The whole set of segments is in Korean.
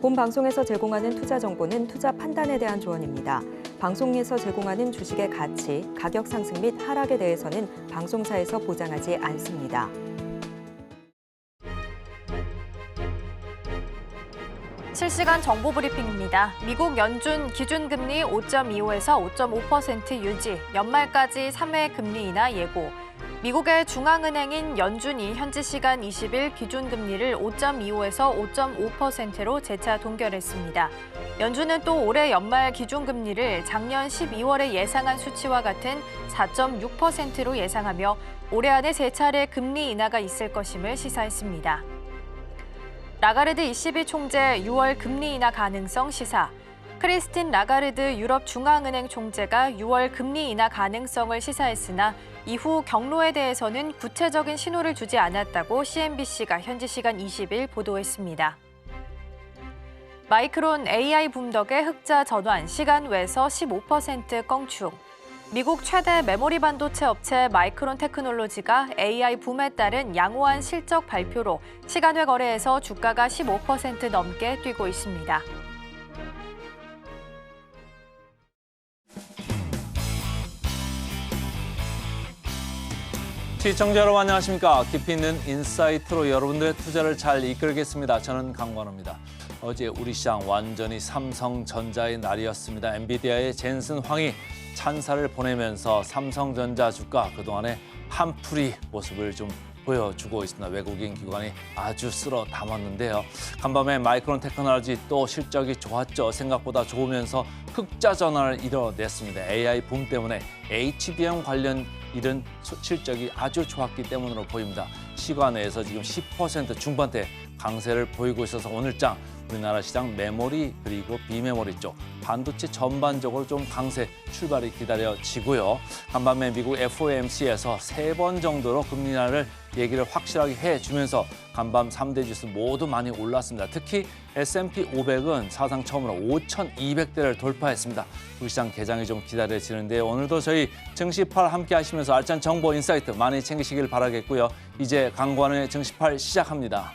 본 방송에서 제공하는 투자 정보는 투자 판단에 대한 조언입니다. 방송에서 제공하는 주식의 가치, 가격 상승 및 하락에 대해서는 방송사에서 보장하지 않습니다. 실시간 정보 브리핑입니다. 미국 연준 기준금리 5.25에서 5.5% 유지, 연말까지 3회 금리 인하 예고. 미국의 중앙은행인 연준이 현지 시간 20일 기준금리를 5.25에서 5.5%로 재차 동결했습니다. 연준은 또 올해 연말 기준금리를 작년 12월에 예상한 수치와 같은 4.6%로 예상하며 올해 안에 세 차례 금리 인하가 있을 것임을 시사했습니다. 라가르드 ECB 총재 6월 금리 인하 가능성 시사. 크리스틴 라가르드 유럽 중앙은행 총재가 6월 금리 인하 가능성을 시사했으나 이후 경로에 대해서는 구체적인 신호를 주지 않았다고 CNBC가 현지 시간 20일 보도했습니다. 마이크론 AI 붐 덕에 흑자 전환, 시간 외에서 15% 껑충. 미국 최대 메모리 반도체 업체 마이크론 테크놀로지가 AI 붐에 따른 양호한 실적 발표로 시간외 거래에서 주가가 15% 넘게 뛰고 있습니다. 시청자 여러분 안녕하십니까? 깊이 있는 인사이트로 여러분들의 투자를 잘 이끌겠습니다. 저는 강관우입니다. 어제 우리 시장 완전히 삼성전자의 날이었습니다. 엔비디아의 젠슨 황이 찬사를 보내면서 삼성전자 주가 그동안의 한풀이 모습을 좀 보여주고 있습니다. 외국인 기관이 아주 쓸어 담았는데요. 간밤에 마이크론 테크놀로지 또 실적이 좋았죠. 생각보다 좋으면서 흑자 전환을 이뤄냈습니다. AI 붐 때문에 HBM 관련 이런 실적이 아주 좋았기 때문으로 보입니다. 시간 내에서 지금 10% 중반대 강세를 보이고 있어서 오늘장 우리나라 시장 메모리 그리고 비메모리 쪽 반도체 전반적으로 좀 강세 출발이 기다려지고요. 간밤에 미국 FOMC에서 3번 정도로 금리 인하를 얘기를 확실하게 해주면서 간밤 3대 지수 모두 많이 올랐습니다. 특히 S&P 500은 사상 처음으로 5,200대를 돌파했습니다. 우리 시장 개장이 좀 기다려지는데 오늘도 저희 증시팔 함께 하시면서 알찬 정보 인사이트 많이 챙기시길 바라겠고요. 이제 강관우의 증시팔 시작합니다.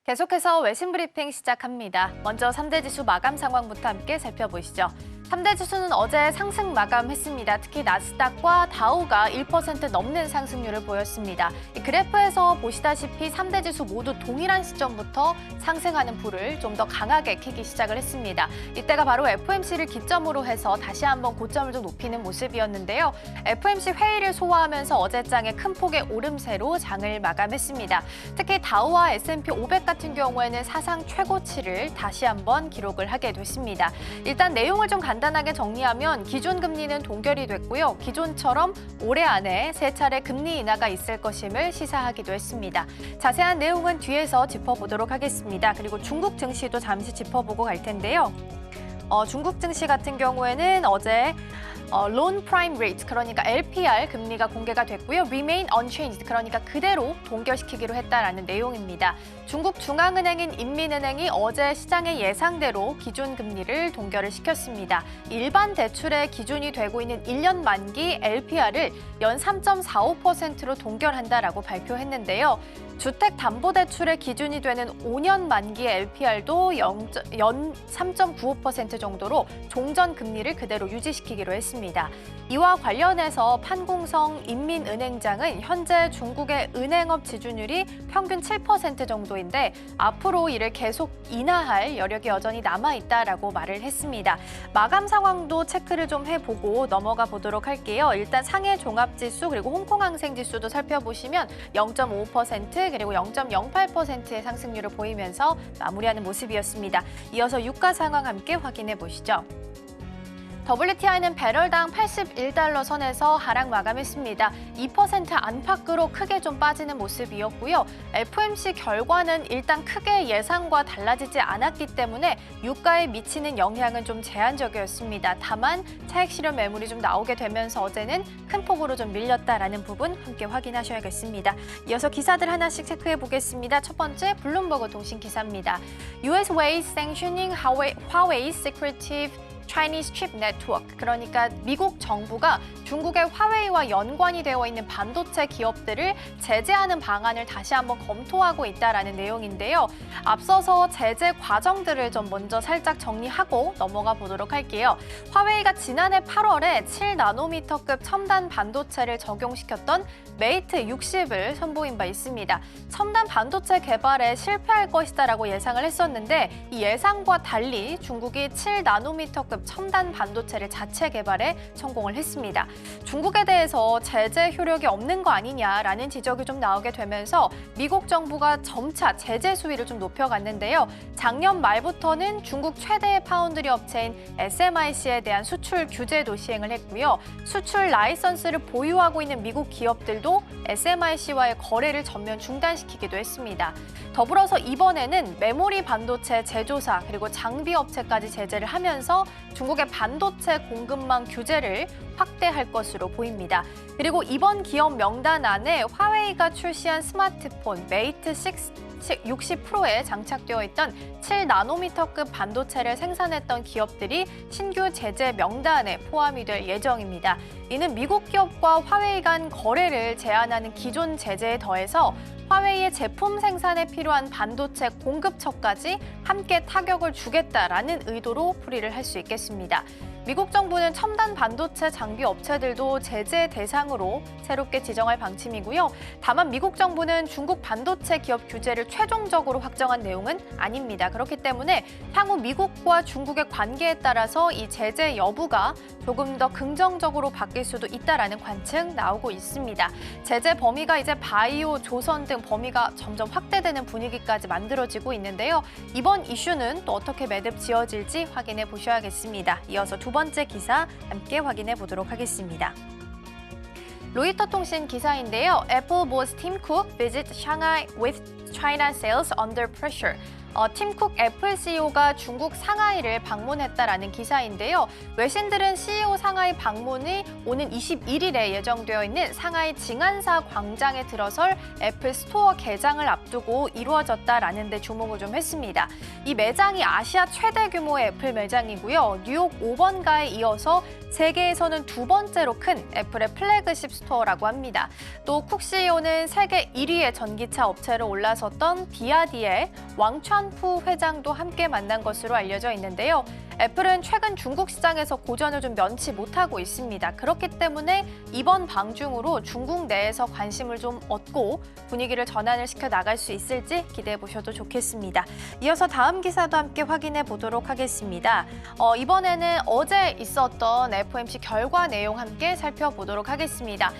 계속해서 외신 브리핑 시작합니다. 먼저 3대 지수 마감 상황부터 함께 살펴보시죠. 3대 지수는 어제 상승 마감했습니다. 특히 나스닥과 다우가 1% 넘는 상승률을 보였습니다. 이 그래프에서 보시다시피 3대 지수 모두 동일한 시점부터 상승하는 불을 좀 더 강하게 켜기 시작을 했습니다. 이때가 바로 FOMC를 기점으로 해서 다시 한번 고점을 좀 높이는 모습이었는데요. FOMC 회의를 소화하면서 어제장에 큰 폭의 오름세로 장을 마감했습니다. 특히 다우와 S&P 500 같은 경우에는 사상 최고치를 다시 한번 기록을 하게 됐습니다. 일단 내용을 좀 간단하게 정리하면 기준금리는 동결이 됐고요. 기존처럼 올해 안에 세 차례 금리 인하가 있을 것임을 시사하기도 했습니다. 자세한 내용은 뒤에서 짚어보도록 하겠습니다. 그리고 중국 증시도 잠시 짚어보고 갈 텐데요. 중국 증시 같은 경우에는 어제 Loan Prime Rate, 그러니까 LPR 금리가 공개가 됐고요. Remain Unchanged, 그러니까 그대로 동결시키기로 했다라는 내용입니다. 중국 중앙은행인 인민은행이 어제 시장의 예상대로 기준금리를 동결을 시켰습니다. 일반 대출의 기준이 되고 있는 1년 만기 LPR을 연 3.45%로 동결한다라고 발표했는데요. 주택담보대출의 기준이 되는 5년 만기 LPR도 연 3.95% 정도로 종전 금리를 그대로 유지시키기로 했습니다. 이와 관련해서 판공성 인민은행장은 현재 중국의 은행업 지준율이 평균 7% 정도인데 앞으로 이를 계속 인하할 여력이 여전히 남아있다라고 말을 했습니다. 마감 상황도 체크를 좀 해보고 넘어가 보도록 할게요. 일단 상해 종합지수 그리고 홍콩 항생지수도 살펴보시면 0.5% 그리고 0.08%의 상승률을 보이면서 마무리하는 모습이었습니다. 이어서 유가 상황 함께 확인해 보시죠. WTI는 배럴당 81달러 선에서 하락 마감했습니다. 2% 안팎으로 크게 좀 빠지는 모습이었고요. FOMC 결과는 일단 크게 예상과 달라지지 않았기 때문에 유가에 미치는 영향은 좀 제한적이었습니다. 다만 차익 실현 매물이 좀 나오게 되면서 어제는 큰 폭으로 좀 밀렸다라는 부분 함께 확인하셔야겠습니다. 이어서 기사들 하나씩 체크해 보겠습니다. 첫 번째 블룸버그 통신 기사입니다. US weighs sanctioning Huawei's secretive Chinese Chip Network, 그러니까 미국 정부가 중국의 화웨이와 연관이 되어 있는 반도체 기업들을 제재하는 방안을 다시 한번 검토하고 있다라는 내용인데요. 앞서서 제재 과정들을 좀 먼저 살짝 정리하고 넘어가 보도록 할게요. 화웨이가 지난해 8월에 7나노미터급 첨단 반도체를 적용시켰던 메이트 60을 선보인 바 있습니다. 첨단 반도체 개발에 실패할 것이다라고 예상을 했었는데 이 예상과 달리 중국이 7나노미터급 첨단 반도체를 자체 개발에 성공을 했습니다. 중국에 대해서 제재 효력이 없는 거 아니냐라는 지적이 좀 나오게 되면서 미국 정부가 점차 제재 수위를 좀 높여갔는데요. 작년 말부터는 중국 최대의 파운드리 업체인 SMIC에 대한 수출 규제도 시행을 했고요. 수출 라이선스를 보유하고 있는 미국 기업들도 SMIC와의 거래를 전면 중단시키기도 했습니다. 더불어서 이번에는 메모리 반도체 제조사 그리고 장비 업체까지 제재를 하면서 중국의 반도체 공급망 규제를 확대할 것으로 보입니다. 그리고 이번 기업 명단 안에 화웨이가 출시한 스마트폰 메이트 60 프로에 장착되어 있던 7나노미터급 반도체를 생산했던 기업들이 신규 제재 명단에 포함이 될 예정입니다. 이는 미국 기업과 화웨이 간 거래를 제한하는 기존 제재에 더해서 화웨이의 제품 생산에 필요한 반도체 공급처까지 함께 타격을 주겠다라는 의도로 풀이를 할 수 있겠습니다. 미국 정부는 첨단 반도체 장비 업체들도 제재 대상으로 새롭게 지정할 방침이고요. 다만 미국 정부는 중국 반도체 기업 규제를 최종적으로 확정한 내용은 아닙니다. 그렇기 때문에 향후 미국과 중국의 관계에 따라서 이 제재 여부가 조금 더 긍정적으로 바뀔 수도 있다라는 관측 나오고 있습니다. 제재 범위가 이제 바이오, 조선 등 범위가 점점 확대되는 분위기까지 만들어지고 있는데요. 이번 이슈는 또 어떻게 매듭 지어질지 확인해 보셔야겠습니다. 이어서 두 번째 기사 함께 확인해 보도록 하겠습니다. 로이터 통신 기사인데요. Apple boss Tim Cook visits Shanghai with China sales under pressure. 팀 쿡 애플 CEO가 중국 상하이를 방문했다라는 기사인데요. 외신들은 CEO 상하이 방문이 오는 21일에 예정되어 있는 상하이 징안사 광장에 들어설 애플 스토어 개장을 앞두고 이루어졌다라는 데 주목을 좀 했습니다. 이 매장이 아시아 최대 규모의 애플 매장이고요. 뉴욕 5번가에 이어서 세계에서는 두 번째로 큰 애플의 플래그십 스토어라고 합니다. 또 쿡 CEO는 세계 1위의 전기차 업체로 올라섰던 비아디의 왕찬푸 회장도 함께 만난 것으로 알려져 있는데요. 애플은 최근 중국 시장에서 고전을 좀 면치 못하고 있습니다. 그렇기 때문에 이번 방중으로 중국 내에서 관심을 좀 얻고 분위기를 전환을 시켜 나갈 수 있을지 기대해 보셔도 좋겠습니다. 이어서 다음 기사도 함께 확인해 보도록 하겠습니다. 이번에는 어제 있었던 FOMC 결과 내용 함께 살펴보도록 하겠습니다.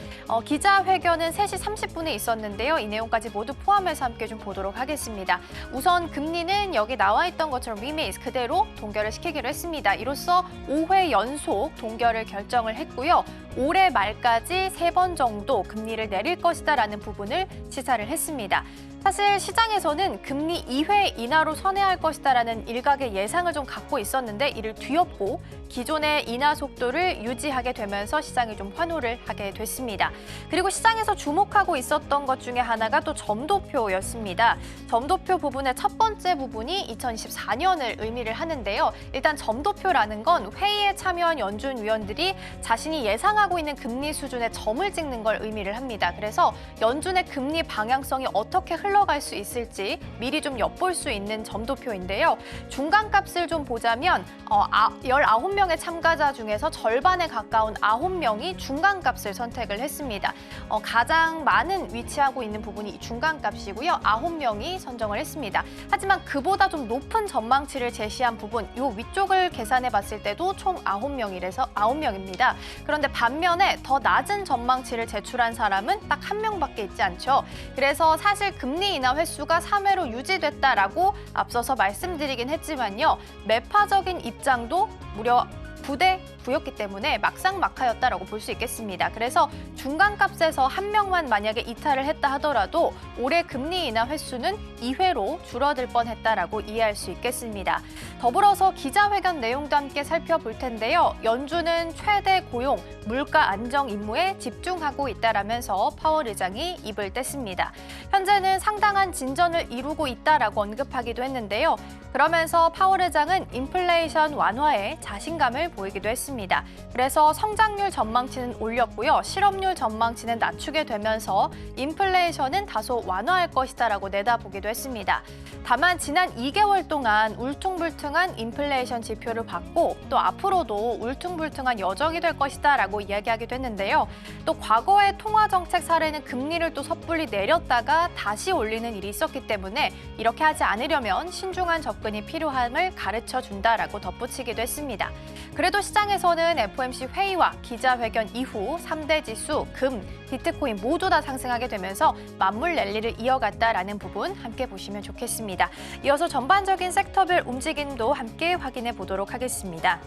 기자회견은 3시 30분에 있었는데요. 이 내용까지 모두 포함해서 함께 좀 보도록 하겠습니다. 우선 금리는 여기 나와 있던 것처럼 remains 그대로 동결을 시키기로 했습니다. 이로써 5회 연속 동결을 결정을 했고요. 올해 말까지 3번 정도 금리를 내릴 것이다라는 부분을 시사를 했습니다. 사실 시장에서는 금리 2회 인하로 선회할 것이다라는 일각의 예상을 좀 갖고 있었는데 이를 뒤엎고 기존의 인하 속도를 유지하게 되면서 시장이 좀 환호를 하게 됐습니다. 그리고 시장에서 주목하고 있었던 것 중에 하나가 또 점도표였습니다. 점도표 부분의 첫 번째 부분이 2024년을 의미를 하는데요. 일단 점도표라는 건 회의에 참여한 연준 위원들이 자신이 예상하고 있는 금리 수준의 점을 찍는 걸 의미를 합니다. 그래서 연준의 금리 방향성이 어떻게 흘러갈 수 있을지 미리 좀 엿볼 수 있는 점도표인데요. 중간값을 좀 보자면 19명의 참가자 중에서 절반에 가까운 9명이 중간값을 선택을 했습니다. 가장 많은 위치하고 있는 부분이 이 중간값이고요. 9명이 선정을 했습니다. 하지만 그보다 좀 높은 전망치를 제시한 부분, 이 위쪽을 계산해 봤을 때도 총 9명이라서 9명입니다. 그런데 반면에 더 낮은 전망치를 제출한 사람은 딱 1명밖에 있지 않죠. 그래서 사실 금리 인하 횟수가 3회로 유지됐다라고 앞서서 말씀드리긴 했지만요. 매파적인 입장도 무려 9대 9였기 때문에 막상막하였다라고 볼 수 있겠습니다. 그래서 중간값에서 1명만 만약에 이탈을 했다 하더라도 올해 금리 인하 횟수는 2회로 줄어들 뻔했다라고 이해할 수 있겠습니다. 더불어서 기자회견 내용도 함께 살펴볼 텐데요. 연준은 최대 고용, 물가 안정 임무에 집중하고 있다라면서 파월 의장이 입을 뗐습니다. 현재는 상당한 진전을 이루고 있다라고 언급하기도 했는데요. 그러면서 파월 의장은 인플레이션 완화에 자신감을 보이기도 했습니다. 그래서 성장률 전망치는 올렸고요. 실업률 전망치는 낮추게 되면서 인플레이션은 다소 완화할 것이다라고 내다보기도 했습니다. 다만 지난 2개월 동안 울퉁불퉁한 인플레이션 지표를 받고 또 앞으로도 울퉁불퉁한 여정이 될 것이다라고 이야기하기도 했는데요. 또 과거의 통화정책 사례는 금리를 또 섣불리 내렸다가 다시 올리는 일이 있었기 때문에 이렇게 하지 않으려면 신중한 접근이 필요함을 가르쳐준다라고 덧붙이기도 했습니다. 그래도 시장에서는 FOMC 회의와 기자회견 이후 3대 지수, 금, 비트코인 모두 다 상승하게 되면서 맞물 랠리를 이어갔다라는 부분 함께 보시면 좋겠습니다. 이어서 전반적인 섹터별 움직임도 함께 확인해 보도록 하겠습니다.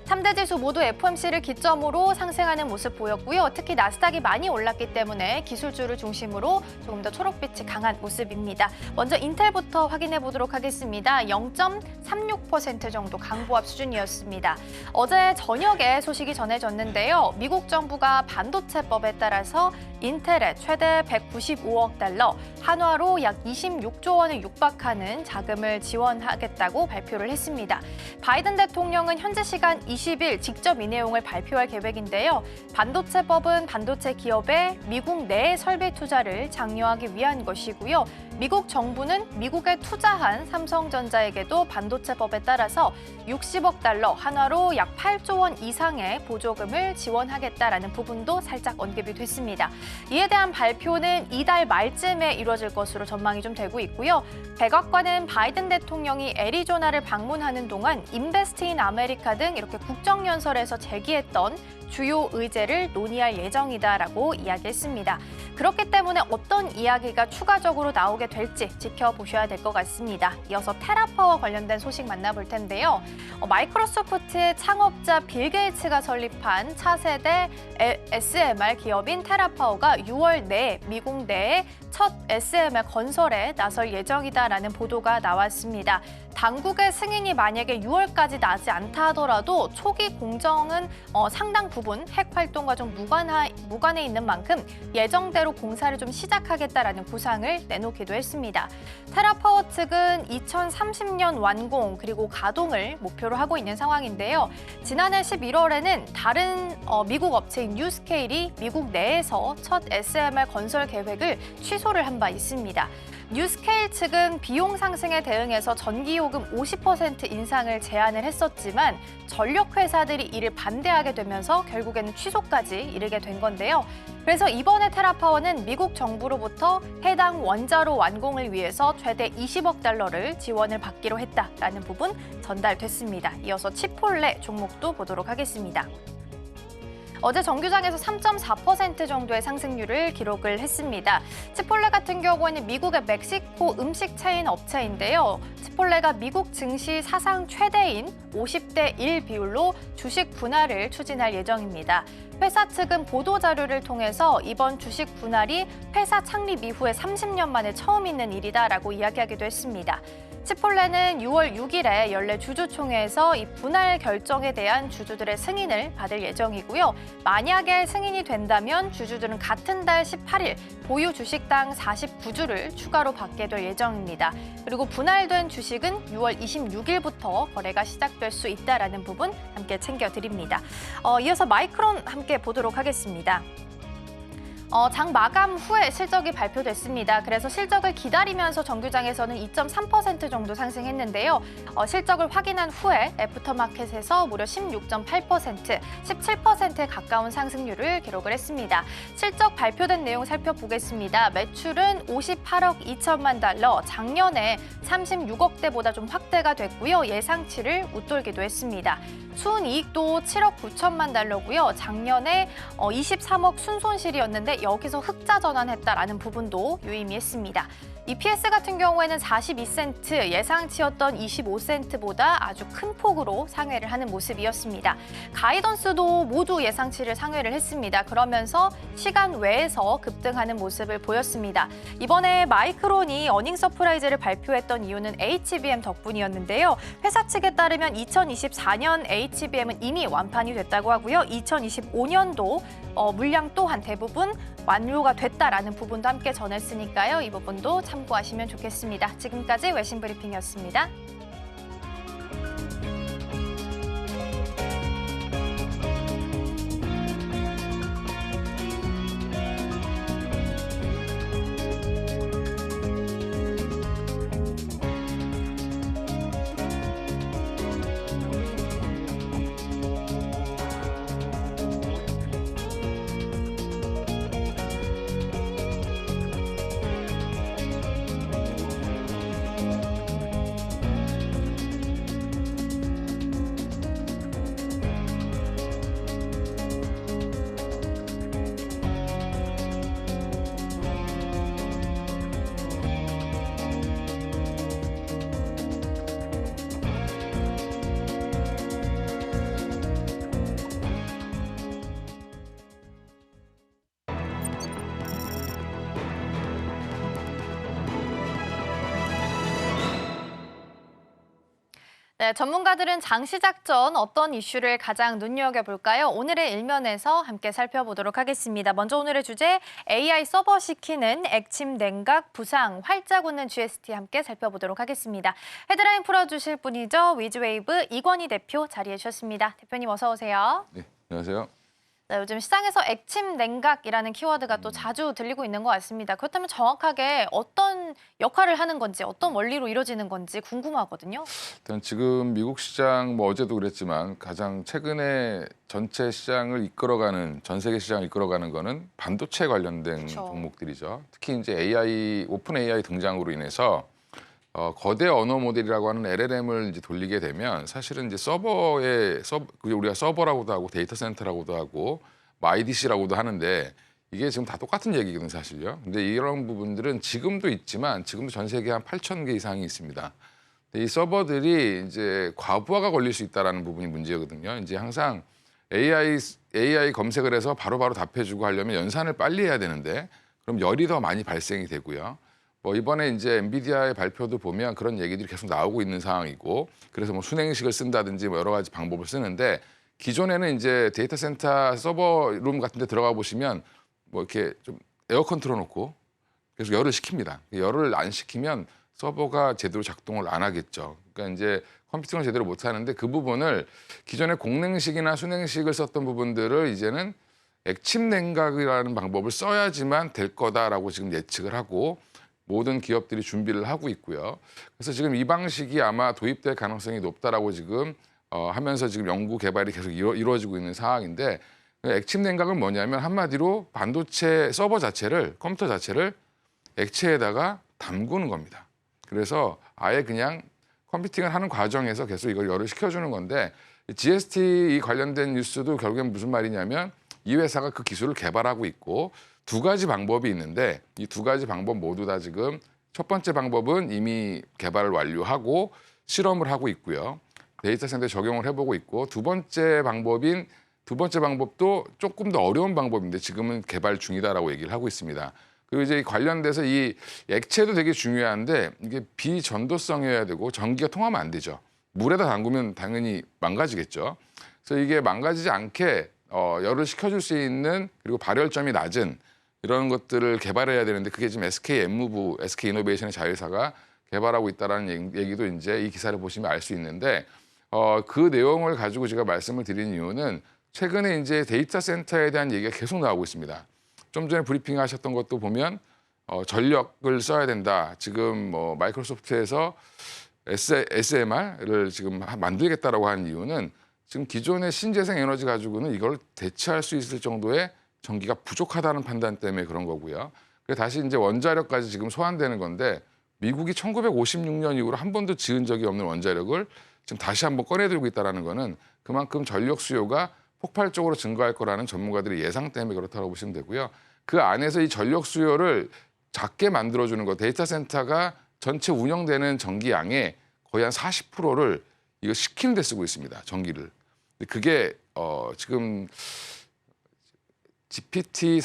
3대 지수 모두 FOMC를 기점으로 상승하는 모습 보였고요. 특히 나스닥이 많이 올랐기 때문에 기술주를 중심으로 조금 더 초록빛이 강한 모습입니다. 먼저 인텔부터 확인해 보도록 하겠습니다. 0.36% 정도 강보합 수준이었습니다. 어제 저녁에 소식이 전해졌는데요. 미국 정부가 반도체법에 따라서 인텔에 최대 195억 달러, 한화로 약 26조 원을 육박하는 자금을 지원하겠다고 발표를 했습니다. 바이든 대통령은 현지 시간 20일 직접 이 내용을 발표할 계획인데요. 반도체법은 반도체 기업의 미국 내 설비 투자를 장려하기 위한 것이고요. 미국 정부는 미국에 투자한 삼성전자에게도 반도체법에 따라서 60억 달러, 한화로 약 8조 원 이상의 보조금을 지원하겠다라는 부분도 살짝 언급이 됐습니다. 이에 대한 발표는 이달 말쯤에 이루어질 것으로 전망이 좀 되고 있고요. 백악관은 바이든 대통령이 애리조나를 방문하는 동안 인베스트 인 아메리카 등 이렇게 국정연설에서 제기했던 주요 의제를 논의할 예정이다라고 이야기했습니다. 그렇기 때문에 어떤 이야기가 추가적으로 나오게 될지 지켜보셔야 될 것 같습니다. 이어서 테라파워 관련된 소식 만나볼 텐데요. 마이크로소프트의 창업자 빌 게이츠가 설립한 차세대 SMR 기업인 테라파워가 6월 내 미국 내에 첫 SMR 건설에 나설 예정이다라는 보도가 나왔습니다. 당국의 승인이 만약에 6월까지 나지 않다 하더라도 초기 공정은 상당 부분 핵 활동과 좀 무관해 있는 만큼 예정대로 공사를 좀 시작하겠다라는 구상을 내놓기도 했습니다. 테라파워 측은 2030년 완공 그리고 가동을 목표로 하고 있는 상황인데요. 지난해 11월에는 다른 미국 업체인 뉴스케일이 미국 내에서 첫 SMR 건설 계획을 취소를 한 바 있습니다. 뉴스케일 측은 비용 상승에 대응해서 전기요금 50% 인상을 제안을 했었지만 전력회사들이 이를 반대하게 되면서 결국에는 취소까지 이르게 된 건데요. 그래서 이번에 테라파워는 미국 정부로부터 해당 원자로 완공을 위해서 최대 20억 달러를 지원을 받기로 했다라는 부분 전달됐습니다. 이어서 치폴레 종목도 보도록 하겠습니다. 어제 정규장에서 3.4% 정도의 상승률을 기록을 했습니다. 치폴레 같은 경우에는 미국의 멕시코 음식 체인 업체인데요. 치폴레가 미국 증시 사상 최대인 50대 1 비율로 주식 분할을 추진할 예정입니다. 회사 측은 보도자료를 통해서 이번 주식 분할이 회사 창립 이후에 30년 만에 처음 있는 일이다라고 이야기하기도 했습니다. 치폴레는 6월 6일에 연례 주주총회에서 이 분할 결정에 대한 주주들의 승인을 받을 예정이고요. 만약에 승인이 된다면 주주들은 같은 달 18일 보유 주식당 49주를 추가로 받게 될 예정입니다. 그리고 분할된 주식은 6월 26일부터 거래가 시작될 수 있다라는 부분 함께 챙겨드립니다. 이어서 마이크론 함께 보도록 하겠습니다. 장 마감 후에 실적이 발표됐습니다. 그래서 실적을 기다리면서 정규장에서는 2.3% 정도 상승했는데요. 실적을 확인한 후에 애프터마켓에서 무려 16.8%, 17%에 가까운 상승률을 기록을 했습니다. 실적 발표된 내용 살펴보겠습니다. 매출은 58억 2천만 달러, 작년에 36억대보다 좀 확대가 됐고요. 예상치를 웃돌기도 했습니다. 순이익도 7억 9천만 달러고요. 작년에 23억 순손실이었는데 여기서 흑자 전환했다라는 부분도 유의미했습니다. EPS 같은 경우에는 42센트, 예상치였던 25센트보다 아주 큰 폭으로 상회를 하는 모습이었습니다. 가이던스도 모두 예상치를 상회를 했습니다. 그러면서 시간 외에서 급등하는 모습을 보였습니다. 이번에 마이크론이 어닝 서프라이즈를 발표했던 이유는 HBM 덕분이었는데요. 회사 측에 따르면 2024년 HBM은 이미 완판이 됐다고 하고요. 2025년도 물량 또한 대부분 완료가 됐다라는 부분도 함께 전했으니까요. 이 부분도 참고하시면 좋겠습니다. 지금까지 외신 브리핑이었습니다. 네, 전문가들은 장 시작 전 어떤 이슈를 가장 눈여겨볼까요? 오늘의 일면에서 함께 살펴보도록 하겠습니다. 먼저 오늘의 주제, AI 서버 시키는 액침 냉각 부상 활짝 웃는 GST 함께 살펴보도록 하겠습니다. 헤드라인 풀어주실 분이죠. 위즈웨이브 이권희 대표 자리해 주셨습니다. 대표님 어서 오세요. 네, 안녕하세요. 네, 요즘 시장에서 액침 냉각이라는 키워드가 또 자주 들리고 있는 것 같습니다. 그렇다면 정확하게 어떤 역할을 하는 건지, 어떤 원리로 이루어지는 건지 궁금하거든요. 일단 지금 미국 시장 어제도 그랬지만 가장 최근에 전체 시장을 이끌어가는 전 세계 시장을 이끌어가는 거는 반도체 관련된 그렇죠. 종목들이죠. 특히 이제 AI 오픈 AI 등장으로 인해서 거대 언어 모델이라고 하는 LLM을 이제 돌리게 되면 사실은 이제 우리가 서버라고도 하고 데이터 센터라고도 하고 IDC라고도 하는데 이게 지금 다 똑같은 얘기거든요, 사실요. 근데 이런 부분들은 지금도 있지만 지금도 전 세계에 한 8,000개 이상이 있습니다. 이 서버들이 이제 과부하가 걸릴 수 있다라는 부분이 문제거든요. 이제 항상 AI 검색을 해서 바로바로 답해주고 하려면 연산을 빨리 해야 되는데 그럼 열이 더 많이 발생이 되고요. 이번에 이제 엔비디아의 발표도 보면 그런 얘기들이 계속 나오고 있는 상황이고 그래서 순행식을 쓴다든지 여러 가지 방법을 쓰는데 기존에는 이제 데이터 센터 서버룸 같은 데 들어가 보시면 이렇게 좀 에어컨 틀어놓고 계속 열을 식힙니다. 열을 안 식히면 서버가 제대로 작동을 안 하겠죠. 그러니까 이제 컴퓨팅을 제대로 못 하는데 그 부분을 기존에 공냉식이나 순행식을 썼던 부분들을 이제는 액침 냉각이라는 방법을 써야지만 될 거다라고 지금 예측을 하고 모든 기업들이 준비를 하고 있고요. 그래서 지금 이 방식이 아마 도입될 가능성이 높다라고 지금 하면서 지금 연구 개발이 계속 이루어지고 있는 상황인데 액침 냉각은 뭐냐면 한마디로 반도체 서버 자체를 컴퓨터 자체를 액체에다가 담그는 겁니다. 그래서 아예 그냥 컴퓨팅을 하는 과정에서 계속 이걸 열을 식혀주는 건데 GST 관련된 뉴스도 결국엔 무슨 말이냐면 이 회사가 그 기술을 개발하고 있고 두 가지 방법이 있는데 이 두 가지 방법 모두 다 지금 첫 번째 방법은 이미 개발을 완료하고 실험을 하고 있고요. 데이터 센터에 적용을 해보고 있고 두 번째 방법도 조금 더 어려운 방법인데 지금은 개발 중이다라고 얘기를 하고 있습니다. 그리고 이제 관련돼서 이 액체도 되게 중요한데 이게 비전도성이어야 되고 전기가 통하면 안 되죠. 물에다 담그면 당연히 망가지겠죠. 그래서 이게 망가지지 않게 열을 식혀줄 수 있는 그리고 발열점이 낮은 이런 것들을 개발해야 되는데 그게 지금 SK 이노베이션의 자회사가 개발하고 있다는 얘기도 이제 이 기사를 보시면 알 수 있는데 그 내용을 가지고 제가 말씀을 드린 이유는 최근에 이제 데이터 센터에 대한 얘기가 계속 나오고 있습니다. 좀 전에 브리핑 하셨던 것도 보면 전력을 써야 된다. 지금 마이크로소프트에서 SMR을 지금 만들겠다라고 하는 이유는 지금 기존의 신재생 에너지 가지고는 이걸 대체할 수 있을 정도의 전기가 부족하다는 판단 때문에 그런 거고요. 그래서 다시 이제 원자력까지 지금 소환되는 건데 미국이 1956년 이후로 한 번도 지은 적이 없는 원자력을 지금 다시 한번 꺼내들고 있다는 거는 그만큼 전력 수요가 폭발적으로 증가할 거라는 전문가들의 예상 때문에 그렇다고 보시면 되고요. 그 안에서 이 전력 수요를 작게 만들어주는 거. 데이터 센터가 전체 운영되는 전기량의 거의 한 40%를 이거 식히는 데 쓰고 있습니다. 전기를. 근데 그게 지금 GPT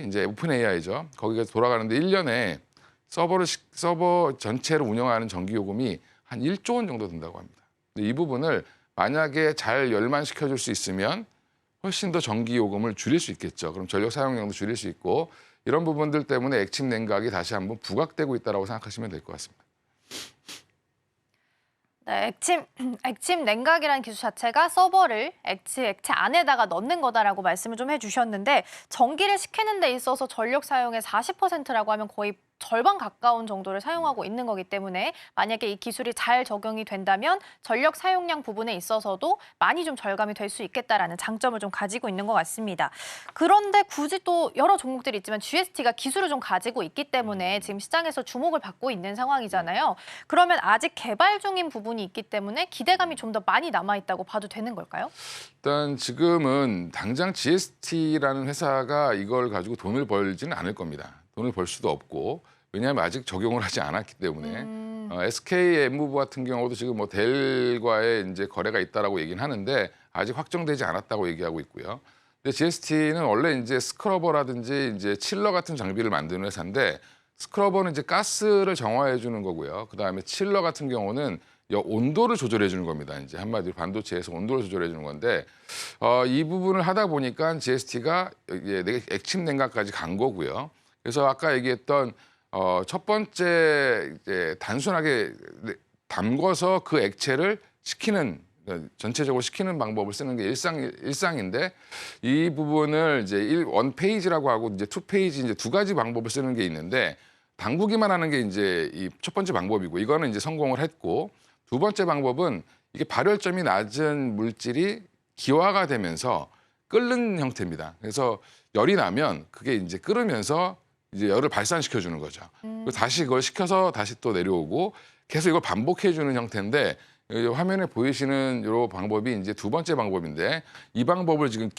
이제 오픈 AI죠. 거기가 돌아가는데 1년에 서버 전체를 운영하는 전기 요금이 한 1조 원 정도 든다고 합니다. 근데 이 부분을 만약에 잘 열만시켜 줄 수 있으면 훨씬 더 전기 요금을 줄일 수 있겠죠. 그럼 전력 사용량도 줄일 수 있고 이런 부분들 때문에 액침 냉각이 다시 한번 부각되고 있다고 생각하시면 될 것 같습니다. 네, 액침 냉각이라는 기술 자체가 서버를 액체 안에다가 넣는 거다라고 말씀을 좀 해주셨는데 전기를 식히는 데 있어서 전력 사용의 40%라고 하면 거의 절반 가까운 정도를 사용하고 있는 거기 때문에 만약에 이 기술이 잘 적용이 된다면 전력 사용량 부분에 있어서도 많이 좀 절감이 될 수 있겠다라는 장점을 좀 가지고 있는 것 같습니다. 그런데 굳이 또 여러 종목들이 있지만 GST가 기술을 좀 가지고 있기 때문에 지금 시장에서 주목을 받고 있는 상황이잖아요. 그러면 아직 개발 중인 부분이 있기 때문에 기대감이 좀 더 많이 남아있다고 봐도 되는 걸까요? 일단 지금은 당장 GST라는 회사가 이걸 가지고 돈을 벌지는 않을 겁니다. 돈을 벌 수도 없고 왜냐하면 아직 적용을 하지 않았기 때문에 SKM무브 같은 경우도 지금 뭐 델과의 이제 거래가 있다라고 얘기는 하는데 아직 확정되지 않았다고 얘기하고 있고요. 근데 GST는 원래 이제 스크러버라든지 이제 칠러 같은 장비를 만드는 회사인데 스크러버는 이제 가스를 정화해 주는 거고요. 그다음에 칠러 같은 경우는 온도를 조절해 주는 겁니다. 이제 한마디로 반도체에서 온도를 조절해 주는 건데 이 부분을 하다 보니까 GST가 액침 냉각까지 간 거고요. 그래서 아까 얘기했던 첫 번째 이제 단순하게 담궈서 그 액체를 식히는 전체적으로 식히는 방법을 쓰는 게 일상인데 이 부분을 이제 원 페이지라고 하고 이제 투 페이지 이제 두 가지 방법을 쓰는 게 있는데 담그기만 하는 게 이제 이 첫 번째 방법이고 이거는 이제 성공을 했고 두 번째 방법은 이게 발열점이 낮은 물질이 기화가 되면서 끓는 형태입니다. 그래서 열이 나면 그게 이제 끓으면서 이제 열을 발산시켜 주는 거죠. 그리고 다시 그걸 식혀서 다시 또 내려오고 계속 이걸 반복해 주는 형태인데 화면에 보이시는 이 방법이 이제 두 번째 방법인데 이 방법을 지금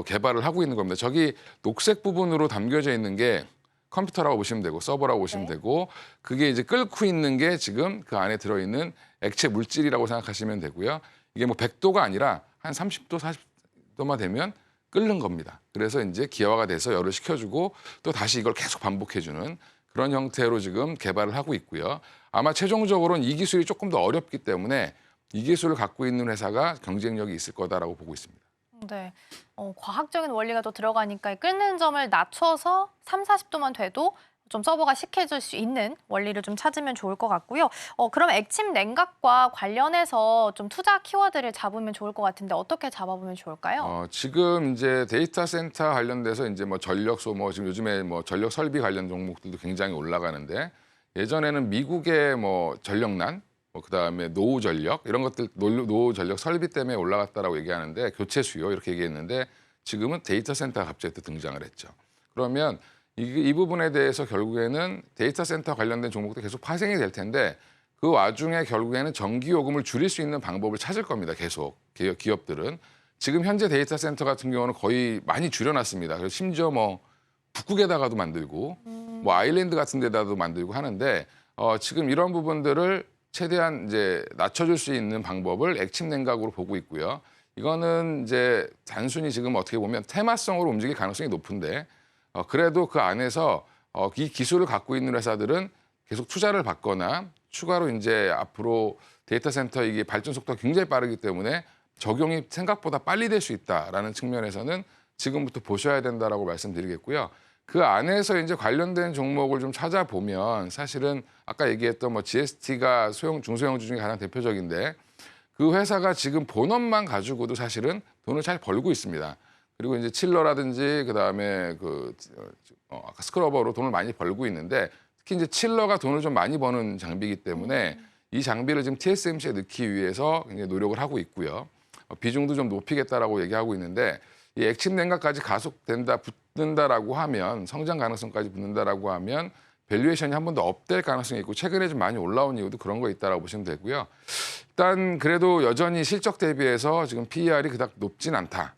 개발을 하고 있는 겁니다. 저기 녹색 부분으로 담겨져 있는 게 컴퓨터라고 보시면 되고 서버라고 보시면 되고 그게 이제 끓고 있는 게 지금 그 안에 들어있는 액체 물질이라고 생각하시면 되고요. 이게 뭐 100도가 아니라 한 30도, 40도만 되면 끓는 겁니다. 그래서 이제 기화가 돼서 열을 식혀주고 또 다시 이걸 계속 반복해주는 그런 형태로 지금 개발을 하고 있고요. 아마 최종적으로는 이 기술이 조금 더 어렵기 때문에 이 기술을 갖고 있는 회사가 경쟁력이 있을 거다라고 보고 있습니다. 네, 과학적인 원리가 또 들어가니까 끓는 점을 낮춰서 40도만 돼도 좀 서버가 식혀질 수 있는 원리를 좀 찾으면 좋을 것 같고요. 그럼 액침 냉각과 관련해서 좀 투자 키워드를 잡으면 좋을 것 같은데 어떻게 잡아보면 좋을까요? 지금 이제 데이터 센터 관련돼서 이제 뭐 전력 소모 지금 요즘에 뭐 전력 설비 관련 종목들도 굉장히 올라가는데 예전에는 미국의 뭐 전력난 그다음에 노후 전력 이런 것들 노후 전력 설비 때문에 올라갔다라고 얘기하는데 교체 수요 이렇게 얘기했는데 지금은 데이터 센터가 갑자기 또 등장을 했죠. 그러면 이 부분에 대해서 결국에는 데이터 센터 관련된 종목도 계속 파생이 될 텐데 그 와중에 결국에는 전기 요금을 줄일 수 있는 방법을 찾을 겁니다. 계속 기업들은 지금 현재 데이터 센터 같은 경우는 거의 많이 줄여놨습니다. 그래서 심지어 뭐 북극에다가도 만들고 뭐 아일랜드 같은 데다도 만들고 하는데 지금 이런 부분들을 최대한 이제 낮춰줄 수 있는 방법을 액침 냉각으로 보고 있고요. 이거는 이제 단순히 지금 어떻게 보면 테마성으로 움직일 가능성이 높은데 그래도 그 안에서 이 기술을 갖고 있는 회사들은 계속 투자를 받거나 추가로 이제 앞으로 데이터 센터 이게 발전 속도가 굉장히 빠르기 때문에 적용이 생각보다 빨리 될 수 있다라는 측면에서는 지금부터 보셔야 된다라고 말씀드리겠고요. 그 안에서 이제 관련된 종목을 좀 찾아보면 사실은 아까 얘기했던 뭐 GST가 중소형주 중에 가장 대표적인데 그 회사가 지금 본업만 가지고도 사실은 돈을 잘 벌고 있습니다. 그리고 이제 칠러라든지 그다음에 아까 스크러버로 돈을 많이 벌고 있는데 특히 이제 칠러가 돈을 좀 많이 버는 장비이기 때문에 이 장비를 지금 TSMC에 넣기 위해서 굉장히 노력을 하고 있고요. 비중도 좀 높이겠다라고 얘기하고 있는데 이 액침 냉각까지 붙는다라고 하면 성장 가능성까지 붙는다라고 하면 밸류에이션이 한 번 더 업될 가능성이 있고 최근에 좀 많이 올라온 이유도 그런 거 있다라고 보시면 되고요. 일단 그래도 여전히 실적 대비해서 지금 PER이 그닥 높진 않다.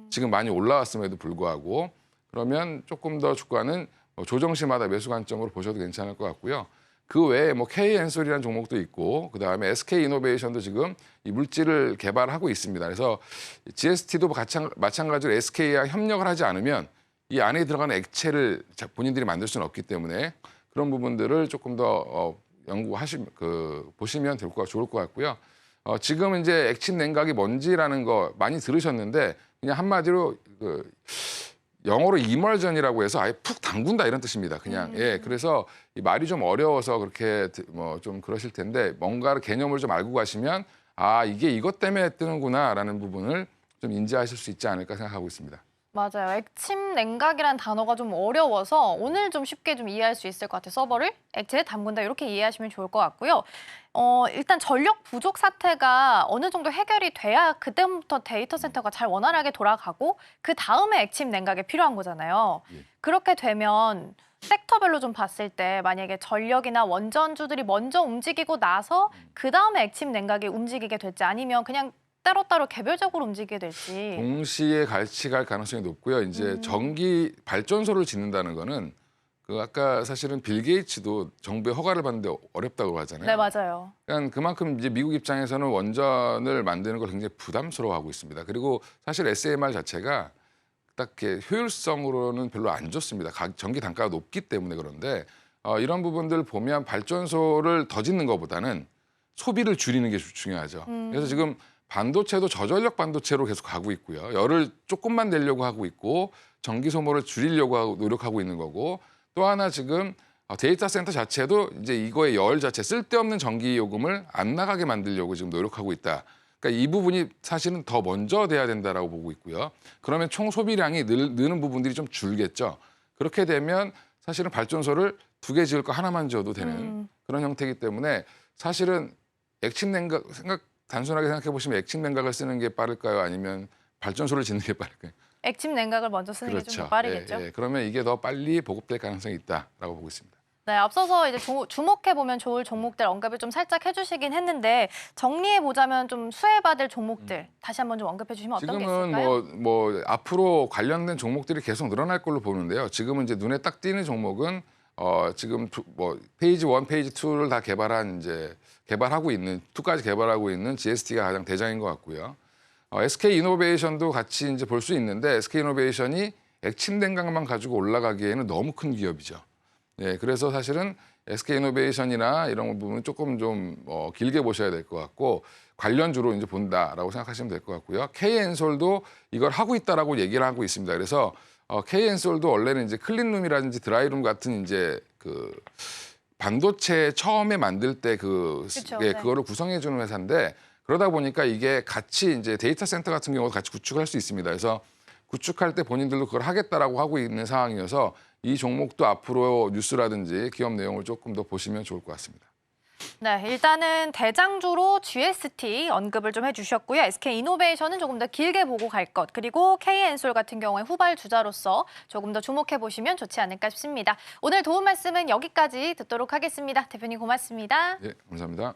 지금 많이 올라왔음에도 불구하고 그러면 조금 더 주가는 조정 시마다 매수 관점으로 보셔도 괜찮을 것 같고요. 그 외에 뭐 K엔솔이라는 종목도 있고 그다음에 SK이노베이션도 지금 이 물질을 개발하고 있습니다. 그래서 GST도 마찬가지로 SK와 협력을 하지 않으면 이 안에 들어가는 액체를 본인들이 만들 수는 없기 때문에 그런 부분들을 조금 더 보시면 좋을 것 같고요. 지금 이제 액침 냉각이 뭔지라는 거 많이 들으셨는데 그냥 한마디로 영어로 이머전이라고 해서 아예 푹 담근다 이런 뜻입니다. 그냥 그래서 이 말이 좀 어려워서 그렇게 뭐 좀 그러실 텐데 뭔가를 개념을 좀 알고 가시면 아 이게 이것 때문에 뜨는구나라는 부분을 좀 인지하실 수 있지 않을까 생각하고 있습니다. 맞아요. 액침 냉각이라는 단어가 좀 어려워서 오늘 좀 쉽게 좀 이해할 수 있을 것 같아요. 서버를 액체에 담근다 이렇게 이해하시면 좋을 것 같고요. 일단 전력 부족 사태가 어느 정도 해결이 돼야 그때부터 데이터 센터가 잘 원활하게 돌아가고 그 다음에 액침 냉각이 필요한 거잖아요. 그렇게 되면 섹터별로 좀 봤을 때 만약에 전력이나 원전주들이 먼저 움직이고 나서 그 다음에 액침 냉각이 움직이게 될지 아니면 그냥 따로따로 개별적으로 움직이게 될지. 동시에 같이 갈 가능성이 높고요. 이제 전기 발전소를 짓는다는 거는 아까 사실은 빌 게이츠도 정부의 허가를 받는데 어렵다고 하잖아요. 네, 맞아요. 그러니까 그만큼 이제 미국 입장에서는 원전을 만드는 걸 굉장히 부담스러워하고 있습니다. 그리고 사실 SMR 자체가 딱 이렇게 효율성으로는 별로 안 좋습니다. 전기 단가가 높기 때문에 그런데 이런 부분들 보면 발전소를 더 짓는 것보다는 소비를 줄이는 게 중요하죠. 그래서 지금 반도체도 저전력 반도체로 계속 가고 있고요. 열을 조금만 내려고 하고 있고 전기 소모를 줄이려고 노력하고 있는 거고 또 하나 지금 데이터 센터 자체도 이제 이거의 열 자체 쓸데없는 전기 요금을 안 나가게 만들려고 지금 노력하고 있다. 그러니까 이 부분이 사실은 더 먼저 돼야 된다라고 보고 있고요. 그러면 총 소비량이 느는 부분들이 좀 줄겠죠. 그렇게 되면 사실은 발전소를 2개 지을 거 하나만 지어도 되는 그런 형태이기 때문에 사실은 액침 냉각 단순하게 생각해 보시면 액침 냉각을 쓰는 게 빠를까요? 아니면 발전소를 짓는 게 빠를까요? 액침 냉각을 먼저 쓰는 게 좀 그렇죠. 더 빠르겠죠. 그러면 이게 더 빨리 보급될 가능성이 있다라고 보고 있습니다. 네, 앞서서 이제 주목해보면 좋을 종목들 언급을 좀 살짝 해주시긴 했는데 정리해보자면 좀 수혜받을 종목들 다시 한번 좀 언급해 주시면 어떤 게 있을까요? 지금은 뭐 앞으로 관련된 종목들이 계속 늘어날 걸로 보는데요. 지금은 이제 눈에 딱 띄는 종목은 지금 뭐 페이지 1, 페이지 2를 다 개발하고 있는 2까지 개발하고 있는 GST가 가장 대장인 것 같고요. SK이노베이션도 같이 이제 볼 수 있는데 SK이노베이션이 액침 냉각만 가지고 올라가기에는 너무 큰 기업이죠. 그래서 사실은 SK이노베이션이나 이런 부분은 조금 좀 길게 보셔야 될 것 같고 관련주로 이제 본다라고 생각하시면 될 것 같고요. K엔솔도 이걸 하고 있다라고 얘기를 하고 있습니다. 그래서 K엔솔도 원래는 이제 클린룸이라든지 드라이룸 같은 이제 반도체 처음에 만들 때 그거를 구성해 주는 회사인데 그러다 보니까 이게 같이 이제 데이터 센터 같은 경우도 같이 구축할 수 있습니다. 그래서 구축할 때 본인들도 그걸 하겠다라고 하고 있는 상황이어서 이 종목도 앞으로 뉴스라든지 기업 내용을 조금 더 보시면 좋을 것 같습니다. 네, 일단은 대장주로 GST 언급을 좀 해주셨고요. SK이노베이션은 조금 더 길게 보고 갈 것, 그리고 K엔솔 같은 경우에 후발주자로서 조금 더 주목해보시면 좋지 않을까 싶습니다. 오늘 도움 말씀은 여기까지 듣도록 하겠습니다. 대표님 고맙습니다. 네, 감사합니다.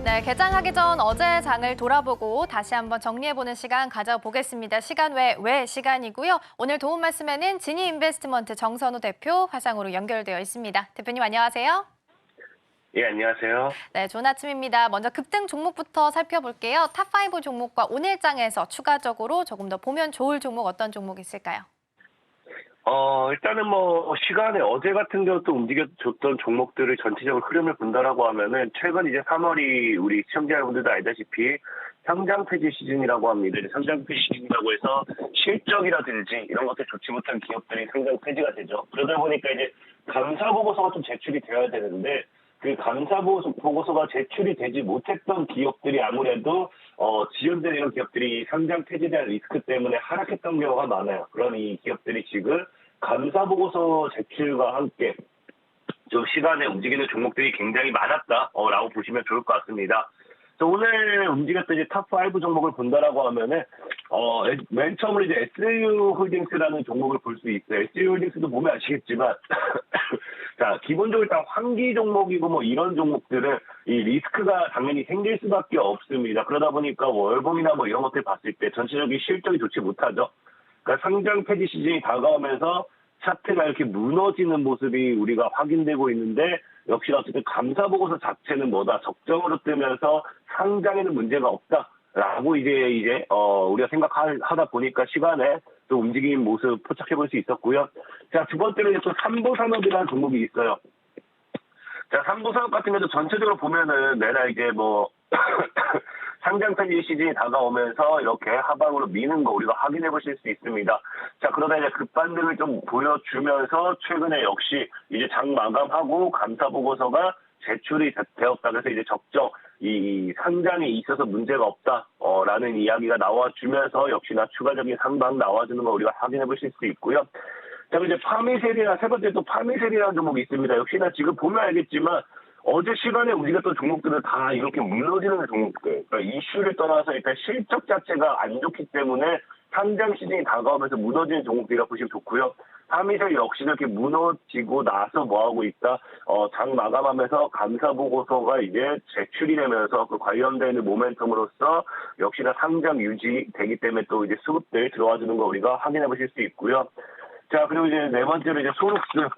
네, 개장하기 전 어제 장을 돌아보고 다시 한번 정리해보는 시간 가져보겠습니다. 시간 외 시간이고요. 오늘 도움 말씀에는 진이인베스트먼트 정선우 대표 화상으로 연결되어 있습니다. 대표님 안녕하세요. 예, 안녕하세요. 네, 좋은 아침입니다. 먼저 급등 종목부터 살펴볼게요. 탑5 종목과 오늘장에서 추가적으로 조금 더 보면 좋을 종목 어떤 종목 있을까요? 일단은 뭐 시간에 어제 같은 경우 또 움직여줬던 종목들을 전체적으로 흐름을 본다라고 하면은 최근 이제 3월이 우리 시청자 여러분들도 알다시피 상장 폐지 시즌이라고 합니다. 상장 폐지 시즌이라고 해서 실적이라든지 이런 것들 좋지 못한 기업들이 상장 폐지가 되죠. 그러다 보니까 이제 감사 보고서가 좀 제출이 되어야 되는데 그 감사 보고서가 제출이 되지 못했던 기업들이 아무래도 지연된 이런 기업들이 상장 폐지에 대한 리스크 때문에 하락했던 경우가 많아요. 그런 이 기업들이 지금 감사 보고서 제출과 함께 좀 시간에 움직이는 종목들이 굉장히 많았다라고 보시면 좋을 것 같습니다. 그래서 오늘 움직였던 이제 탑5 종목을 본다라고 하면은 맨 처음으로 이제 SU 홀딩스라는 종목을 볼 수 있어요. SU 홀딩스도 보면 아시겠지만 자, 기본적으로 일단 환기 종목이고 뭐 이런 종목들은 이 리스크가 당연히 생길 수밖에 없습니다. 그러다 보니까 월봉이나 뭐 이런 것들 봤을 때 전체적인 실적이 좋지 못하죠. 그러니까 상장 폐지 시즌이 다가오면서 차트가 이렇게 무너지는 모습이 우리가 확인되고 있는데 역시 어쨌든 감사 보고서 자체는 뭐다 적정으로 뜨면서 상장에는 문제가 없다라고 이제 우리가 생각하다 보니까 시간에 또 움직이는 모습 포착해 볼 수 있었고요. 자, 두 번째는 이제 또 삼보산업이라는 종목이 있어요. 자, 삼보산업 같은 경우도 전체적으로 보면은 내가 이제 뭐 상장 폐지 시즌이 다가오면서 이렇게 하방으로 미는 거 우리가 확인해 보실 수 있습니다. 자, 그러다 이제 급반등을 좀 보여주면서 최근에 역시 이제 장 마감하고 감사 보고서가 제출이 되었다. 그래서 이제 적정 이 상장에 있어서 문제가 없다라는 이야기가 나와주면서 역시나 추가적인 상방 나와주는 거 우리가 확인해 보실 수 있고요. 자, 이제 파미셀이나 세 번째 또 파미셀이라는 종목이 있습니다. 역시나 지금 보면 알겠지만 어제 시간에 움직였던 종목들은 다 이렇게 무너지는 종목들. 그러니까 이슈를 떠나서 일단 실적 자체가 안 좋기 때문에 상장 시즌이 다가오면서 무너지는 종목들이라 보시면 좋고요. 파미셀 역시 이렇게 무너지고 나서 뭐하고 있다. 장 마감하면서 감사 보고서가 이제 제출이 되면서 그 관련되는 모멘텀으로서 역시나 상장 유지되기 때문에 또 이제 수급들 들어와 주는 거 우리가 확인해 보실 수 있고요. 자, 그리고 이제 네 번째로 이제 소록스.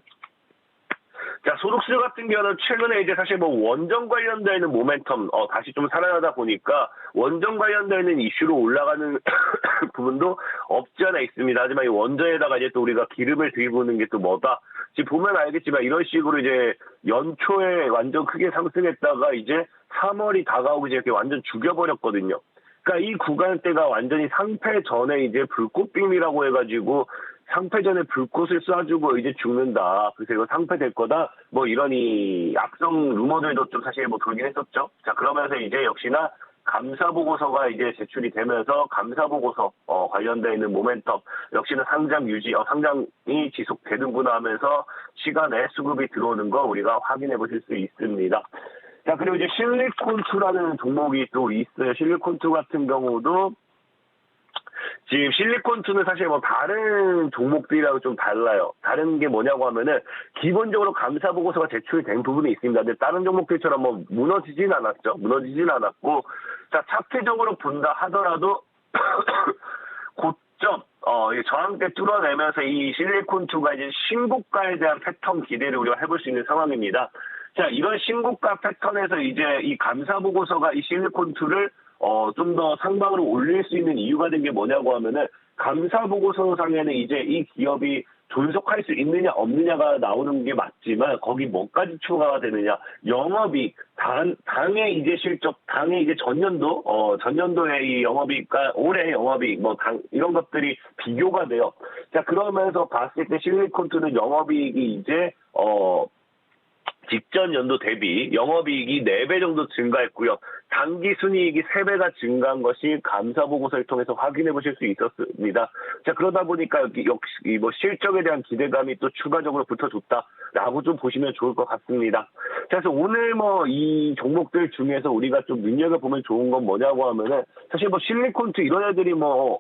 자, 소록스 같은 경우는 최근에 이제 사실 뭐 원전 관련되는 모멘텀, 다시 좀 살아나다 보니까 원전 관련되는 이슈로 올라가는 부분도 없지 않아 있습니다. 하지만 이 원전에다가 이제 또 우리가 기름을 들이부는 게 또 뭐다? 지금 보면 알겠지만 이런 식으로 이제 연초에 완전 크게 상승했다가 이제 3월이 다가오고 이제 이렇게 완전 죽여버렸거든요. 그러니까 이 구간대가 완전히 상패 전에 이제 불꽃빔이라고 해가지고 상패 전에 불꽃을 쏴주고 이제 죽는다. 그래서 이거 상패될 거다. 뭐 이런 이 악성 루머들도 좀 사실 뭐 돌긴 했었죠. 자, 그러면서 이제 역시나 감사 보고서가 이제 제출이 되면서 감사 보고서 관련되어 있는 모멘텀 역시나 상장 유지, 상장이 지속되는구나 하면서 시간에 수급이 들어오는 거 우리가 확인해 보실 수 있습니다. 자, 그리고 이제 실리콘2라는 종목이 또 있어요. 실리콘2 같은 경우도 지금 실리콘2는 사실 뭐 다른 종목들이랑 좀 달라요. 다른 게 뭐냐고 하면은 기본적으로 감사 보고서가 제출된 부분이 있습니다. 근데 다른 종목들처럼 뭐 무너지진 않았죠. 무너지진 않았고, 자, 차트적으로 본다 하더라도 고점, 저항대 뚫어내면서 이 실리콘2가 이제 신고가에 대한 패턴 기대를 우리가 해볼 수 있는 상황입니다. 자, 이런 신고가 패턴에서 이제 이 감사 보고서가 이 실리콘2를 좀 더 상방으로 올릴 수 있는 이유가 된 게 뭐냐고 하면은 감사 보고서상에는 이제 이 기업이 존속할 수 있느냐 없느냐가 나오는 게 맞지만 거기 뭐까지 추가가 되느냐, 영업이익, 당의 이제 실적, 당의 이제 전년도의 이 영업이익과 올해 영업이익 이런 것들이 비교가 돼요. 자, 그러면서 봤을 때 실리콘2는 영업이익이 이제 직전 연도 대비 영업이익이 4배 정도 증가했고요. 당기순이익이 3배가 증가한 것이 감사 보고서를 통해서 확인해 보실 수 있었습니다. 자, 그러다 보니까 역시 뭐 실적에 대한 기대감이 또 추가적으로 붙어줬다라고 좀 보시면 좋을 것 같습니다. 자, 그래서 오늘 뭐 이 종목들 중에서 우리가 좀 눈여겨보면 좋은 건 뭐냐고 하면은 사실 뭐 실리콘2 이런 애들이 뭐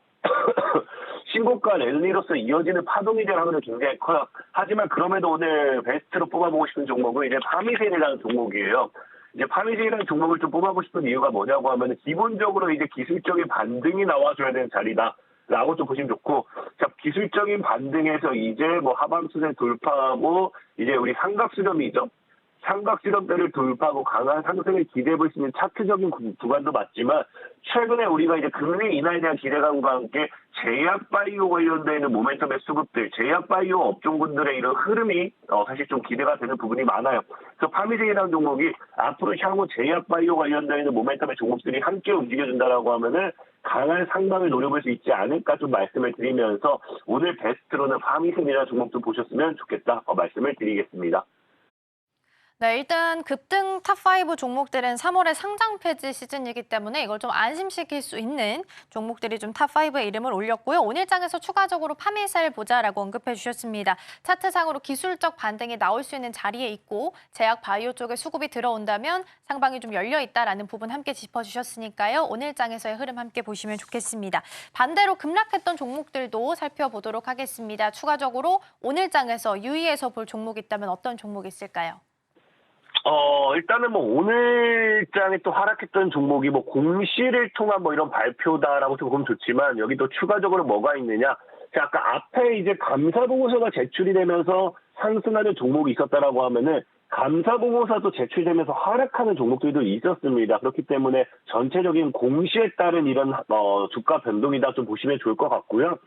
신고가 랠리로서 이어지는 파동이 될 확률이 굉장히 커요. 하지만 그럼에도 오늘 베스트로 뽑아보고 싶은 종목은 이제 파미셀이라는 종목이에요. 이제 파미셀이라는 종목을 좀 뽑아보고 싶은 이유가 뭐냐고 하면 기본적으로 이제 기술적인 반등이 나와줘야 되는 자리다라고 좀 보시면 좋고, 자, 기술적인 반등에서 이제 뭐 하방수세 돌파하고 이제 우리 삼각수렴이죠. 삼각지점대를 돌파하고 강한 상승을 기대해 볼 수 있는 차트적인 구간도 맞지만 최근에 우리가 이제 금리 인하에 대한 기대감과 함께 제약바이오 관련되어 있는 모멘텀의 수급들, 제약바이오 업종군들의 이런 흐름이 사실 좀 기대가 되는 부분이 많아요. 그래서 파미셀이라는 종목이 앞으로 향후 제약바이오 관련되어 있는 모멘텀의 종목들이 함께 움직여준다라고 하면은 강한 상방을 노려볼 수 있지 않을까 좀 말씀을 드리면서 오늘 베스트로는 파미셀이라는 종목도 보셨으면 좋겠다 말씀을 드리겠습니다. 네, 일단 급등 탑5 종목들은 3월에 상장 폐지 시즌이기 때문에 이걸 좀 안심시킬 수 있는 종목들이 좀 탑5에 이름을 올렸고요. 오늘장에서 추가적으로 파미셀 보자라고 언급해 주셨습니다. 차트상으로 기술적 반등이 나올 수 있는 자리에 있고 제약 바이오 쪽에 수급이 들어온다면 상방이 좀 열려 있다라는 부분 함께 짚어주셨으니까요. 오늘장에서의 흐름 함께 보시면 좋겠습니다. 반대로 급락했던 종목들도 살펴보도록 하겠습니다. 추가적으로 오늘장에서 유의해서 볼 종목이 있다면 어떤 종목이 있을까요? 일단은 뭐 오늘장에 또 하락했던 종목이 뭐 공시를 통한 뭐 이런 발표다라고 좀 보면 좋지만 여기 또 추가적으로 뭐가 있느냐. 자, 아까 앞에 이제 감사보고서가 제출이 되면서 상승하는 종목이 있었다라고 하면은 감사보고서도 제출되면서 하락하는 종목들도 있었습니다. 그렇기 때문에 전체적인 공시에 따른 이런 주가 변동이다 좀 보시면 좋을 것 같고요.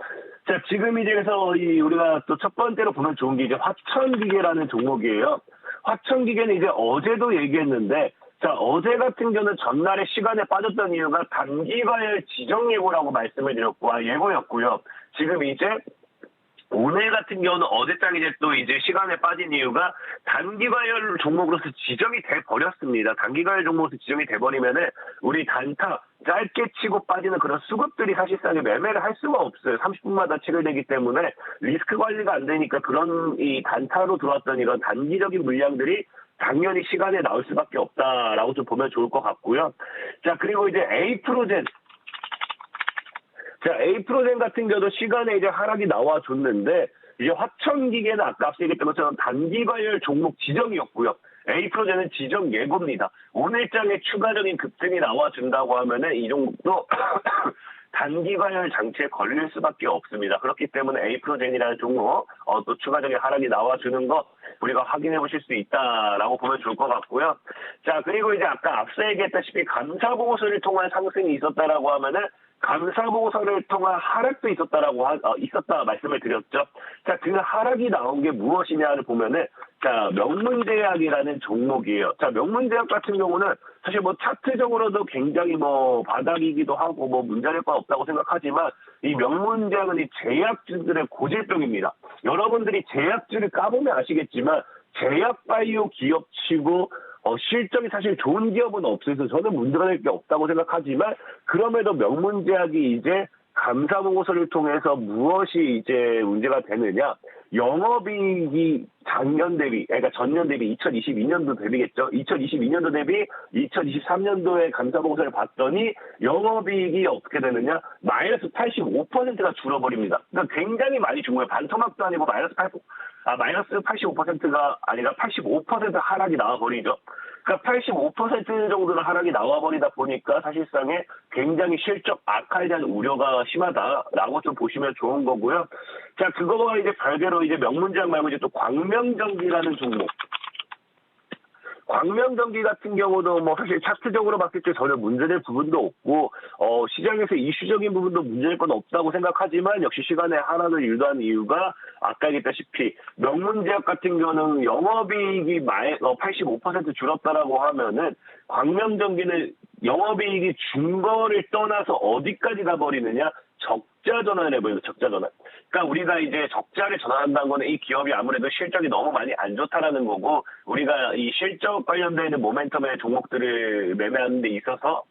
자, 지금 이제 그래서 우리가 또 첫 번째로 보면 좋은 게 이제 화천기계라는 종목이에요. 화천기계는 이제 어제도 얘기했는데, 자, 어제 같은 경우는 전날에 시간에 빠졌던 이유가 단기과열 지정 예고라고 말씀을 드렸고, 예고였고요. 지금 이제 오늘 같은 경우는 어제장 이제 또 이제 시간에 빠진 이유가 단기과열 종목으로서 지정이 돼 버렸습니다. 단기과열 종목으로서 지정이 돼 버리면은 우리 단타 짧게 치고 빠지는 그런 수급들이 사실상에 매매를 할 수가 없어요. 30분마다 체결되기 때문에 리스크 관리가 안 되니까 그런 이 단타로 들어왔던 이런 단기적인 물량들이 당연히 시간에 나올 수밖에 없다라고 좀 보면 좋을 것 같고요. 자, 그리고 이제 에이프로젠. 자, 에이프로젠 같은 경우도 시간에 이제 하락이 나와줬는데, 이제 화천기계는 아까 앞서 얘기했던 것처럼 단기과열 종목 지정이었고요. 에이프로젠은 지정 예고입니다. 오늘장에 추가적인 급등이 나와준다고 하면은 이 종목도 단기과열 장치에 걸릴 수밖에 없습니다. 그렇기 때문에 에이프로젠이라는 종목 또 추가적인 하락이 나와주는 거 우리가 확인해 보실 수 있다라고 보면 좋을 것 같고요. 자, 그리고 이제 아까 앞서 얘기했다시피 감사보고서를 통한 상승이 있었다라고 하면은 감사보고서를 통한 하락도 있었다 말씀을 드렸죠. 자, 그 하락이 나온 게 무엇이냐를 보면은, 자, 명문제약이라는 종목이에요. 자, 명문제약 같은 경우는 사실 뭐 차트적으로도 굉장히 뭐 바닥이기도 하고 뭐 문제될 건 없다고 생각하지만 이 명문제약은 이 제약주들의 고질병입니다. 여러분들이 제약주를 까보면 아시겠지만 제약 바이오 기업치고 실적이 사실 좋은 기업은 없어서 저는 문제가 될 게 없다고 생각하지만 그럼에도 명문제약이 이제 감사보고서를 통해서 무엇이 이제 문제가 되느냐. 영업이익이 작년 대비, 그러니까 전년 대비 2022년도 대비겠죠. 2022년도 대비 2023년도에 감사보고서를 봤더니 영업이익이 어떻게 되느냐. 마이너스 85%가 줄어버립니다. 그러니까 굉장히 많이 준 거예요. 반토막도 아니고 마이너스 85%가 아니라 85% 하락이 나와버리죠. 그러니까 85% 정도の하락이 나와버리다 보니까 사실상에 굉장히 실적 악화에 대한 우려가 심하다라고 좀 보시면 좋은 거고요. 자, 그거와 이제 별개로 이제 명문제약 말고 이제 또 광명전기라는 종목. 광명전기 같은 경우도 뭐 사실 차트적으로 봤을 때 전혀 문제될 부분도 없고 시장에서 이슈적인 부분도 문제될 건 없다고 생각하지만 역시 시간에 하락을 유도한 이유가 아까 얘기했다시피 명문제약 같은 경우는 영업이익이 85% 줄었다라고 하면은 광명전기는 영업이익이 준 거를 떠나서 어디까지 가버리느냐? 적자 전환을 해버려요. 적자 전환. 그러니까 우리가 이제 적자를 전환한다는 거는 이 기업이 아무래도 실적이 너무 많이 안 좋다라는 거고 우리가 이 실적 관련되어 있는 모멘텀의 종목들을 매매하는 데 있어서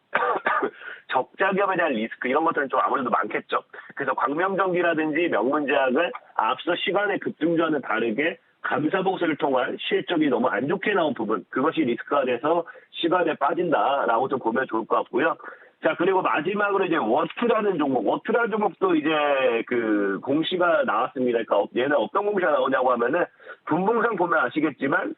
적자 기업에 대한 리스크 이런 것들은 좀 아무래도 많겠죠. 그래서 광명전기라든지 명문제약은 앞서 시간의 급등주와는 다르게 감사보고서를 통한 실적이 너무 안 좋게 나온 부분 그것이 리스크가 돼서 시간에 빠진다라고 좀 보면 좋을 것 같고요. 자, 그리고 마지막으로 이제 워트라는 종목, 워트라는 종목도 이제 그 공시가 나왔습니다. 그러니까 얘는 어떤 공시가 나오냐고 하면은 분봉상 보면 아시겠지만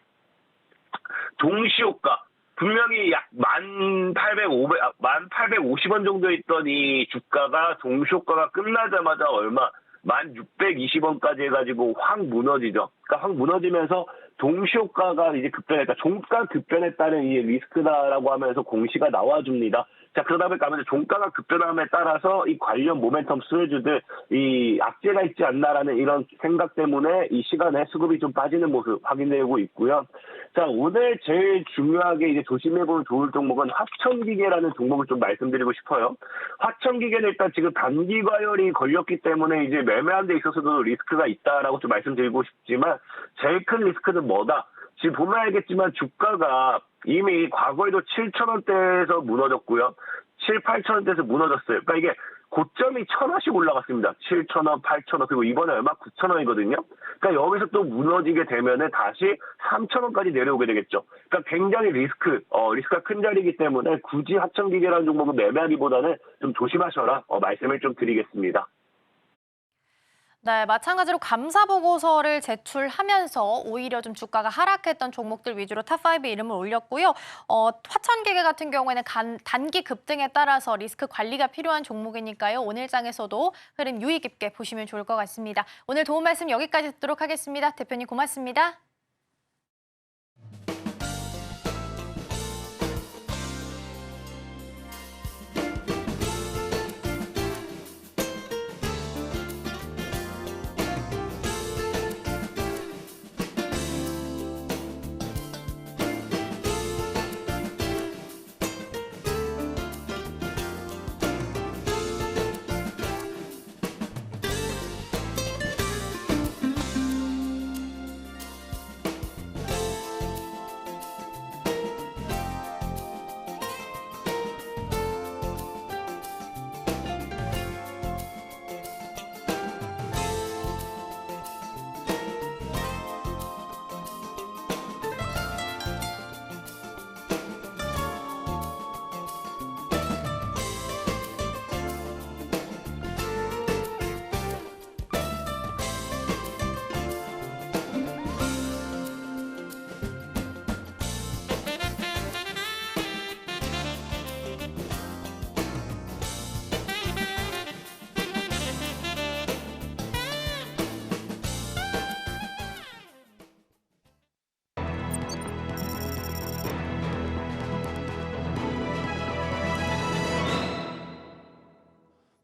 동시효과 분명히 약 1,850원 정도 있던 이 주가가 동시효과가 끝나자마자 얼마 1,620원까지 해가지고 확 무너지죠. 그러니까 확 무너지면서 동시효과가 이제 급변했다. 종가 급변에 따른 이 리스크다라고 하면서 공시가 나와줍니다. 자, 그러다 보니까 아무래도 종가가 급변함에 따라서 이 관련 모멘텀 수혜주들 이 악재가 있지 않나라는 이런 생각 때문에 이 시간에 수급이 좀 빠지는 모습 확인되고 있고요. 자, 오늘 제일 중요하게 이제 조심해보면 좋을 종목은 화천기계라는 종목을 좀 말씀드리고 싶어요. 화천기계는 일단 지금 단기 과열이 걸렸기 때문에 이제 매매하는 데 있어서도 리스크가 있다라고 좀 말씀드리고 싶지만 제일 큰 리스크는 뭐다? 지금 보면 알겠지만 주가가 이미 과거에도 7,000원대에서 무너졌고요. 7, 8,000원대에서 무너졌어요. 그러니까 이게 고점이 1,000원씩 올라갔습니다. 7,000원, 8,000원, 그리고 이번에 얼마 9,000원이거든요. 그러니까 여기서 또 무너지게 되면은 다시 3,000원까지 내려오게 되겠죠. 그러니까 굉장히 리스크가 큰 자리이기 때문에 굳이 하청기계라는 종목을 매매하기보다는 좀 조심하셔라 말씀을 좀 드리겠습니다. 네, 마찬가지로 감사 보고서를 제출하면서 오히려 좀 주가가 하락했던 종목들 위주로 탑5 이름을 올렸고요. 화천기계 같은 경우에는 단기 급등에 따라서 리스크 관리가 필요한 종목이니까요. 오늘 장에서도 흐름 유의 깊게 보시면 좋을 것 같습니다. 오늘 도움 말씀 여기까지 듣도록 하겠습니다. 대표님 고맙습니다.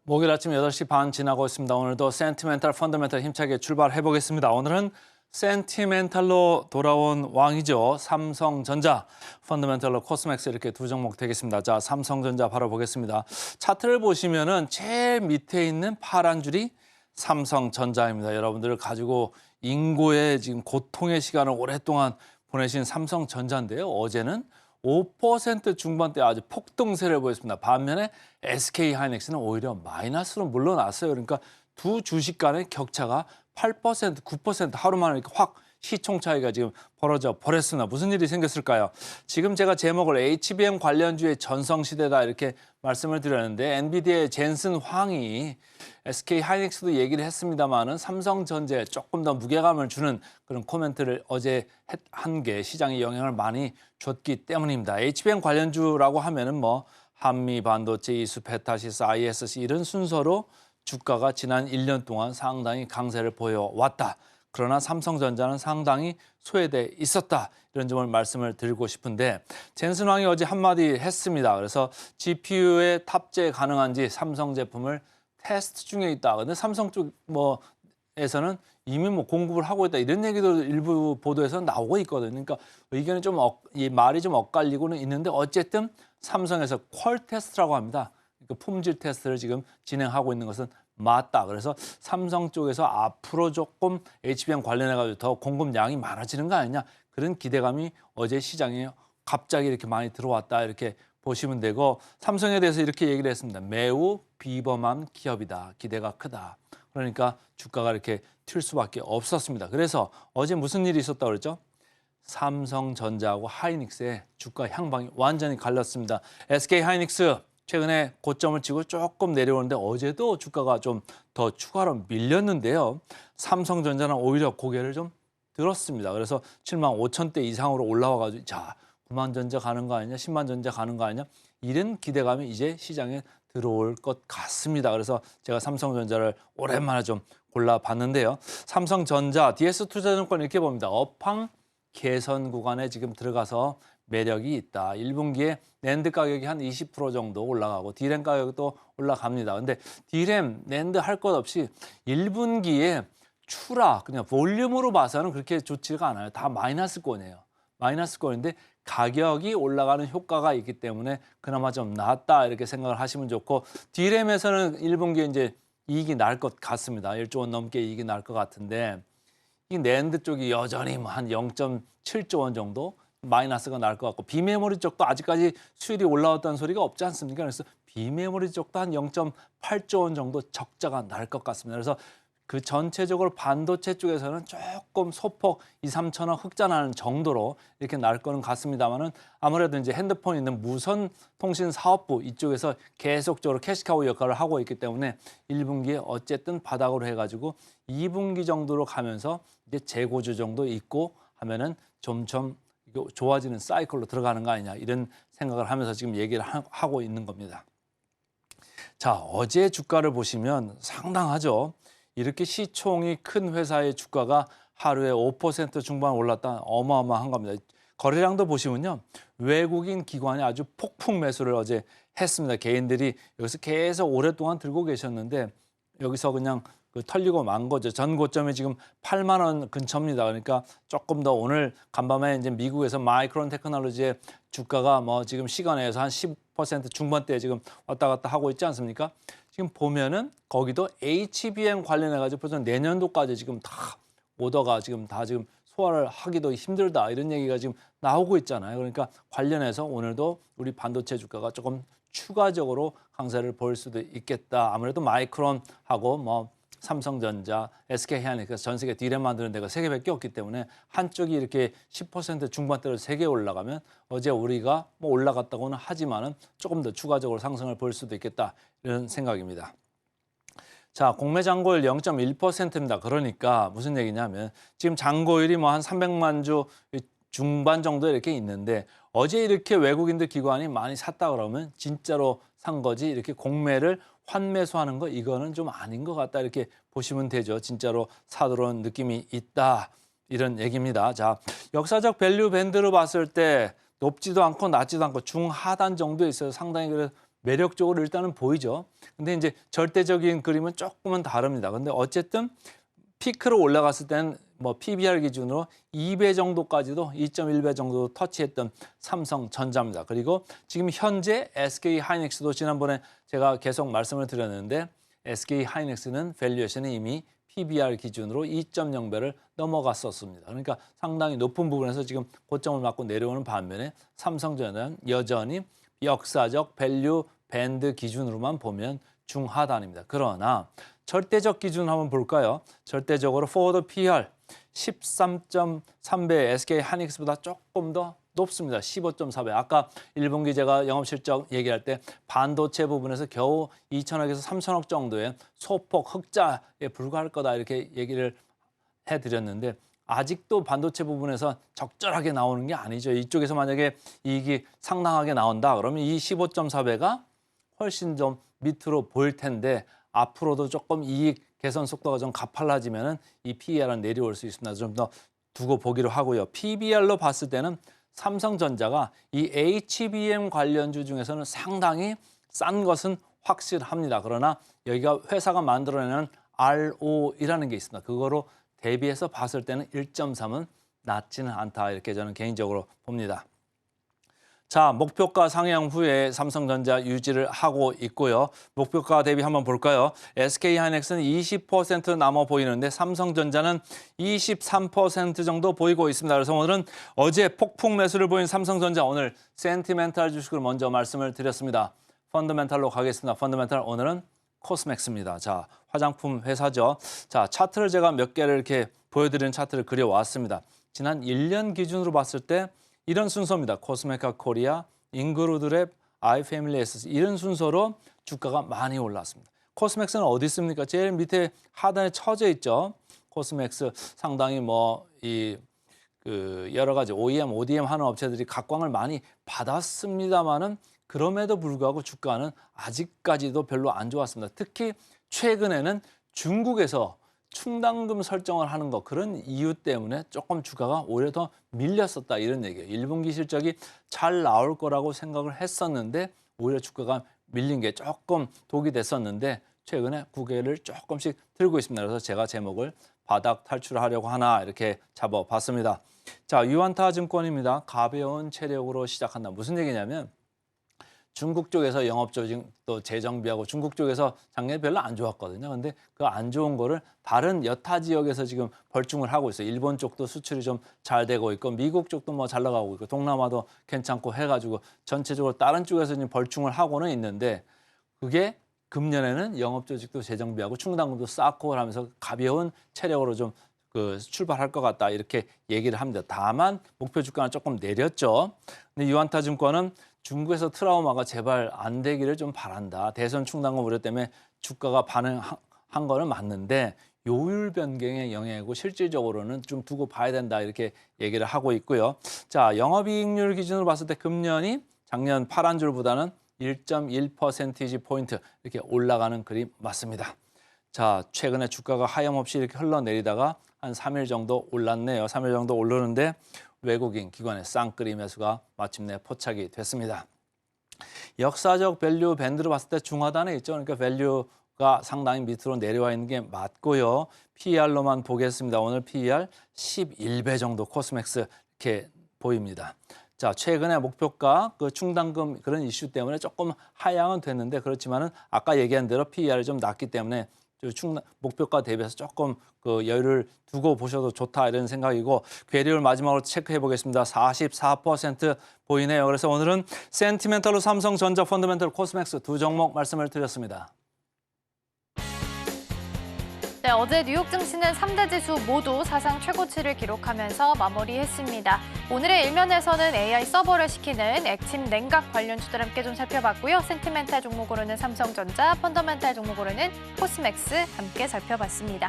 목요일 아침 8시 반 지나고 있습니다. 오늘도 센티멘탈, 펀더멘탈 힘차게 출발해 보겠습니다. 오늘은 센티멘탈로 돌아온 왕이죠. 삼성전자, 펀더멘탈로 코스맥스 이렇게 두 종목 되겠습니다. 자, 삼성전자 바로 보겠습니다. 차트를 보시면은 제일 밑에 있는 파란 줄이 삼성전자입니다. 여러분들을 가지고 인고의 지금 고통의 시간을 오랫동안 보내신 삼성전자인데요. 어제는 5% 중반대 아주 폭등세를 보였습니다. 반면에 SK하이닉스는 오히려 마이너스로 물러났어요. 그러니까 두 주식 간의 격차가 8%, 9% 하루 만에 이렇게 확 시총 차이가 지금 벌어져 버렸습니다. 무슨 일이 생겼을까요? 지금 제가 제목을 HBM 관련주의 전성시대다 이렇게 말씀을 드렸는데 엔비디아의 젠슨 황이 SK하이닉스도 얘기를 했습니다마는 삼성전자에 조금 더 무게감을 주는 그런 코멘트를 어제 한 게 시장에 영향을 많이 줬기 때문입니다. HBM 관련주라고 하면은 뭐 한미 반도체, 이수, 페타시스, ISC 이런 순서로 주가가 지난 1년 동안 상당히 강세를 보여왔다. 그러나 삼성전자는 상당히 소외돼 있었다. 이런 점을 말씀을 드리고 싶은데 젠슨 황이 어제 한마디 했습니다. 그래서 GPU에 탑재 가능한지 삼성 제품을 테스트 중에 있다. 근데 삼성 쪽 에서는 이미 공급을 하고 있다. 이런 얘기도 일부 보도에서 나오고 있거든요. 그러니까 의견이 좀 이 말이 좀 엇갈리고는 있는데 어쨌든 삼성에서 퀄 테스트라고 합니다. 그러니까 품질 테스트를 지금 진행하고 있는 것은 맞다. 그래서 삼성 쪽에서 앞으로 조금 HBM 관련해가지고 더 공급량이 많아지는 거 아니냐. 그런 기대감이 어제 시장에 갑자기 이렇게 많이 들어왔다. 이렇게 보시면 되고 삼성에 대해서 이렇게 얘기를 했습니다. 매우 비범한 기업이다. 기대가 크다. 그러니까 주가가 이렇게 튈 수밖에 없었습니다. 그래서 어제 무슨 일이 있었다고 그랬죠? 삼성전자하고 하이닉스의 주가 향방이 완전히 갈렸습니다. SK하이닉스 최근에 고점을 치고 조금 내려오는데 어제도 주가가 좀 더 추가로 밀렸는데요. 삼성전자는 오히려 고개를 좀 들었습니다. 그래서 7만 5천대 이상으로 올라와가지고 자 9만 전자 가는 거 아니냐, 10만 전자 가는 거 아니냐 이런 기대감이 이제 시장에 들어올 것 같습니다. 그래서 제가 삼성전자를 오랜만에 좀 골라봤는데요. 삼성전자, DS투자증권 이렇게 봅니다. 업황 개선 구간에 지금 들어가서 매력이 있다. 1분기에 낸드 가격이 한 20% 정도 올라가고 D램 가격도 올라갑니다. 근데 D램, 낸드 할 것 없이 1분기에 추락, 그냥 볼륨으로 봐서는 그렇게 좋지가 않아요. 다 마이너스권이에요. 마이너스권인데 가격이 올라가는 효과가 있기 때문에 그나마 좀 낫다 이렇게 생각을 하시면 좋고 D램에서는 1분기에 이제 이익이 날 것 같습니다. 1조 원 넘게 이익이 날 것 같은데 이 낸드 쪽이 여전히 뭐 한 0.7조 원 정도 마이너스가 날 것 같고 비메모리 쪽도 아직까지 수율이 올라왔다는 소리가 없지 않습니까? 그래서 비메모리 쪽도 한 0.8조 원 정도 적자가 날 것 같습니다. 그래서 그 전체적으로 반도체 쪽에서는 조금 소폭 2, 3천억 흑자 나는 정도로 이렇게 날 거는 같습니다만은 아무래도 이제 핸드폰 있는 무선 통신 사업부 이쪽에서 계속적으로 캐시카우 역할을 하고 있기 때문에 1분기에 어쨌든 바닥으로 해가지고 2분기 정도로 가면서 이제 재고주 정도 있고 하면은 점점 좋아지는 사이클로 들어가는 거 아니냐 이런 생각을 하면서 지금 얘기를 하고 있는 겁니다. 자, 어제 주가를 보시면 상당하죠. 이렇게 시총이 큰 회사의 주가가 하루에 5% 중반 올랐다 어마어마한 겁니다. 거래량도 보시면요. 외국인 기관이 아주 폭풍 매수를 어제 했습니다. 개인들이 여기서 계속 오랫동안 들고 계셨는데 여기서 그냥 털리고 만 거죠. 전 고점이 지금 8만 원 근처입니다. 그러니까 조금 더 오늘 간밤에 이제 미국에서 마이크론 테크놀로지의 주가가 뭐 지금 시간에서 한 10% 중반대에 지금 왔다 갔다 하고 있지 않습니까? 지금 보면은 거기도 HBM 관련해 가지고 벌써 내년도까지 지금 다 오더가 지금 다 지금 소화를 하기도 힘들다 이런 얘기가 지금 나오고 있잖아요. 그러니까 관련해서 오늘도 우리 반도체 주가가 조금 추가적으로 강세를 보일 수도 있겠다. 아무래도 마이크론하고 뭐 삼성전자, SK하이닉스 전 세계 디램 만드는 데가 3개밖에 없기 때문에 한쪽이 이렇게 10% 중반대로 3개 올라가면 어제 우리가 뭐 올라갔다고는 하지만은 조금 더 추가적으로 상승을 볼 수도 있겠다 이런 생각입니다. 자, 공매 잔고율 0.1%입니다. 그러니까 무슨 얘기냐면 지금 잔고율이 뭐 한 300만 주 중반 정도 이렇게 있는데 어제 이렇게 외국인들 기관이 많이 샀다 그러면 진짜로 산 거지 이렇게 공매를 환매수하는 거 이거는 좀 아닌 것 같다 이렇게 보시면 되죠. 진짜로 사들어온 느낌이 있다 이런 얘기입니다. 자, 역사적 밸류 밴드로 봤을 때 높지도 않고 낮지도 않고 중하단 정도에 있어서 상당히 그래서 매력적으로 일단은 보이죠. 근데 이제 절대적인 그림은 조금은 다릅니다. 근데 어쨌든 피크로 올라갔을 때는 뭐 PBR 기준으로 2배 정도까지도 2.1배 정도 터치했던 삼성전자입니다. 그리고 지금 현재 SK하이닉스도 지난번에 제가 계속 말씀을 드렸는데 SK하이닉스는 밸류에이션이 이미 PBR 기준으로 2.0배를 넘어갔었습니다. 그러니까 상당히 높은 부분에서 지금 고점을 맞고 내려오는 반면에 삼성전자는 여전히 역사적 밸류 밴드 기준으로만 보면 중하단입니다. 그러나 절대적 기준 한번 볼까요? 절대적으로 포워드 PR 13.3배 SK하이닉스보다 조금 더 높습니다. 15.4배. 아까 1분기 제가 영업실적 얘기할 때 반도체 부분에서 겨우 2천억에서 3천억 정도의 소폭 흑자에 불과할 거다 이렇게 얘기를 해드렸는데 아직도 반도체 부분에서 적절하게 나오는 게 아니죠. 이쪽에서 만약에 이익이 상당하게 나온다 그러면 이 15.4배가 훨씬 좀 밑으로 보일 텐데 앞으로도 조금 이익 개선 속도가 좀 가팔라지면은 이 PER은 내려올 수 있습니다. 좀 더 두고 보기로 하고요. PBR로 봤을 때는 삼성전자가 이 HBM 관련주 중에서는 상당히 싼 것은 확실합니다. 그러나 여기가 회사가 만들어내는 RO이라는 게 있습니다. 그거로 대비해서 봤을 때는 1.3은 낮지는 않다 이렇게 저는 개인적으로 봅니다. 자, 목표가 상향 후에 삼성전자 유지를 하고 있고요. 목표가 대비 한번 볼까요? SK하이닉스는 20% 남아 보이는데 삼성전자는 23% 정도 보이고 있습니다. 그래서 오늘은 어제 폭풍 매수를 보인 삼성전자 오늘 센티멘탈 주식을 먼저 말씀을 드렸습니다. 펀더멘탈로 가겠습니다. 펀더멘탈 오늘은 코스맥스입니다. 자, 화장품 회사죠. 자, 차트를 제가 몇 개를 이렇게 보여드리는 차트를 그려왔습니다. 지난 1년 기준으로 봤을 때 이런 순서입니다. 코스메카 코리아, 인그루드랩, 아이패밀리에스 이런 순서로 주가가 많이 올랐습니다. 코스맥스는 어디 있습니까? 제일 밑에 하단에 처져 있죠. 코스맥스 상당히 뭐 여러 가지 OEM, ODM 하는 업체들이 각광을 많이 받았습니다만은 그럼에도 불구하고 주가는 아직까지도 별로 안 좋았습니다. 특히 최근에는 중국에서 충당금 설정을 하는 것 그런 이유 때문에 조금 주가가 오히려 더 밀렸었다 이런 얘기예요. 1분기 실적이 잘 나올 거라고 생각을 했었는데 오히려 주가가 밀린 게 조금 독이 됐었는데 최근에 고개를 조금씩 들고 있습니다. 그래서 제가 제목을 바닥 탈출하려고 하나 이렇게 잡아봤습니다. 자, 유안타 증권입니다. 가벼운 체력으로 시작한다. 무슨 얘기냐면 중국 쪽에서 영업조직 또 재정비하고 중국 쪽에서 작년에 별로 안 좋았거든요. 근데 그 안 좋은 거를 다른 여타 지역에서 지금 벌충을 하고 있어요. 일본 쪽도 수출이 좀 잘 되고 있고 미국 쪽도 뭐 잘 나가고 있고 동남아도 괜찮고 해가지고 전체적으로 다른 쪽에서 지금 벌충을 하고는 있는데 그게 금년에는 영업조직도 재정비하고 충당금도 쌓고 하면서 가벼운 체력으로 좀 출발할 것 같다 이렇게 얘기를 합니다. 다만 목표 주가는 조금 내렸죠. 근데 유안타증권은 중국에서 트라우마가 제발 안 되기를 좀 바란다. 대선 충당금 우려 때문에 주가가 반응한 거는 맞는데 요율 변경의 영향이고 실질적으로는 좀 두고 봐야 된다 이렇게 얘기를 하고 있고요. 자, 영업이익률 기준으로 봤을 때 금년이 작년 파란 줄보다는 1.1% 포인트 이렇게 올라가는 그림 맞습니다. 자, 최근에 주가가 하염없이 이렇게 흘러내리다가 한 3일 정도 올랐네요. 3일 정도 오르는데 외국인 기관의 쌍끌이 매수가 마침내 포착이 됐습니다. 역사적 밸류 밴드로 봤을 때 중하단에 있죠. 그러니까 밸류가 상당히 밑으로 내려와 있는 게 맞고요. PER로만 보겠습니다. 오늘 PER 11배 정도 코스맥스 이렇게 보입니다. 자, 최근에 목표가 그 충당금 그런 이슈 때문에 조금 하향은 됐는데 그렇지만은 아까 얘기한 대로 PER이 좀 낮기 때문에 목표가 대비해서 조금 그 여유를 두고 보셔도 좋다 이런 생각이고 괴리율 마지막으로 체크해 보겠습니다. 44% 보이네요. 그래서 오늘은 센티멘털로 삼성전자, 펀더멘털, 코스맥스 두 종목 말씀을 드렸습니다. 네, 어제 뉴욕 증시는 3대 지수 모두 사상 최고치를 기록하면서 마무리했습니다. 오늘의 일면에서는 AI 서버를 시키는 액침 냉각 관련주들 함께 좀 살펴봤고요. 센티멘탈 종목으로는 삼성전자, 펀더멘탈 종목으로는 코스맥스 함께 살펴봤습니다.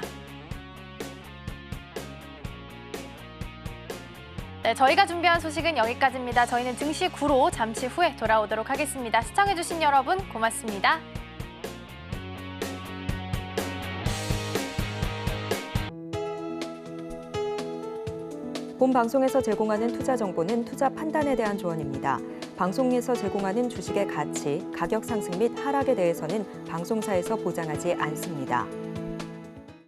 네, 저희가 준비한 소식은 여기까지입니다. 저희는 증시 구로 잠시 후에 돌아오도록 하겠습니다. 시청해주신 여러분 고맙습니다. 본 방송에서 제공하는 투자 정보는 투자 판단에 대한 조언입니다. 방송에서 제공하는 주식의 가치, 가격 상승 및 하락에 대해서는 방송사에서 보장하지 않습니다.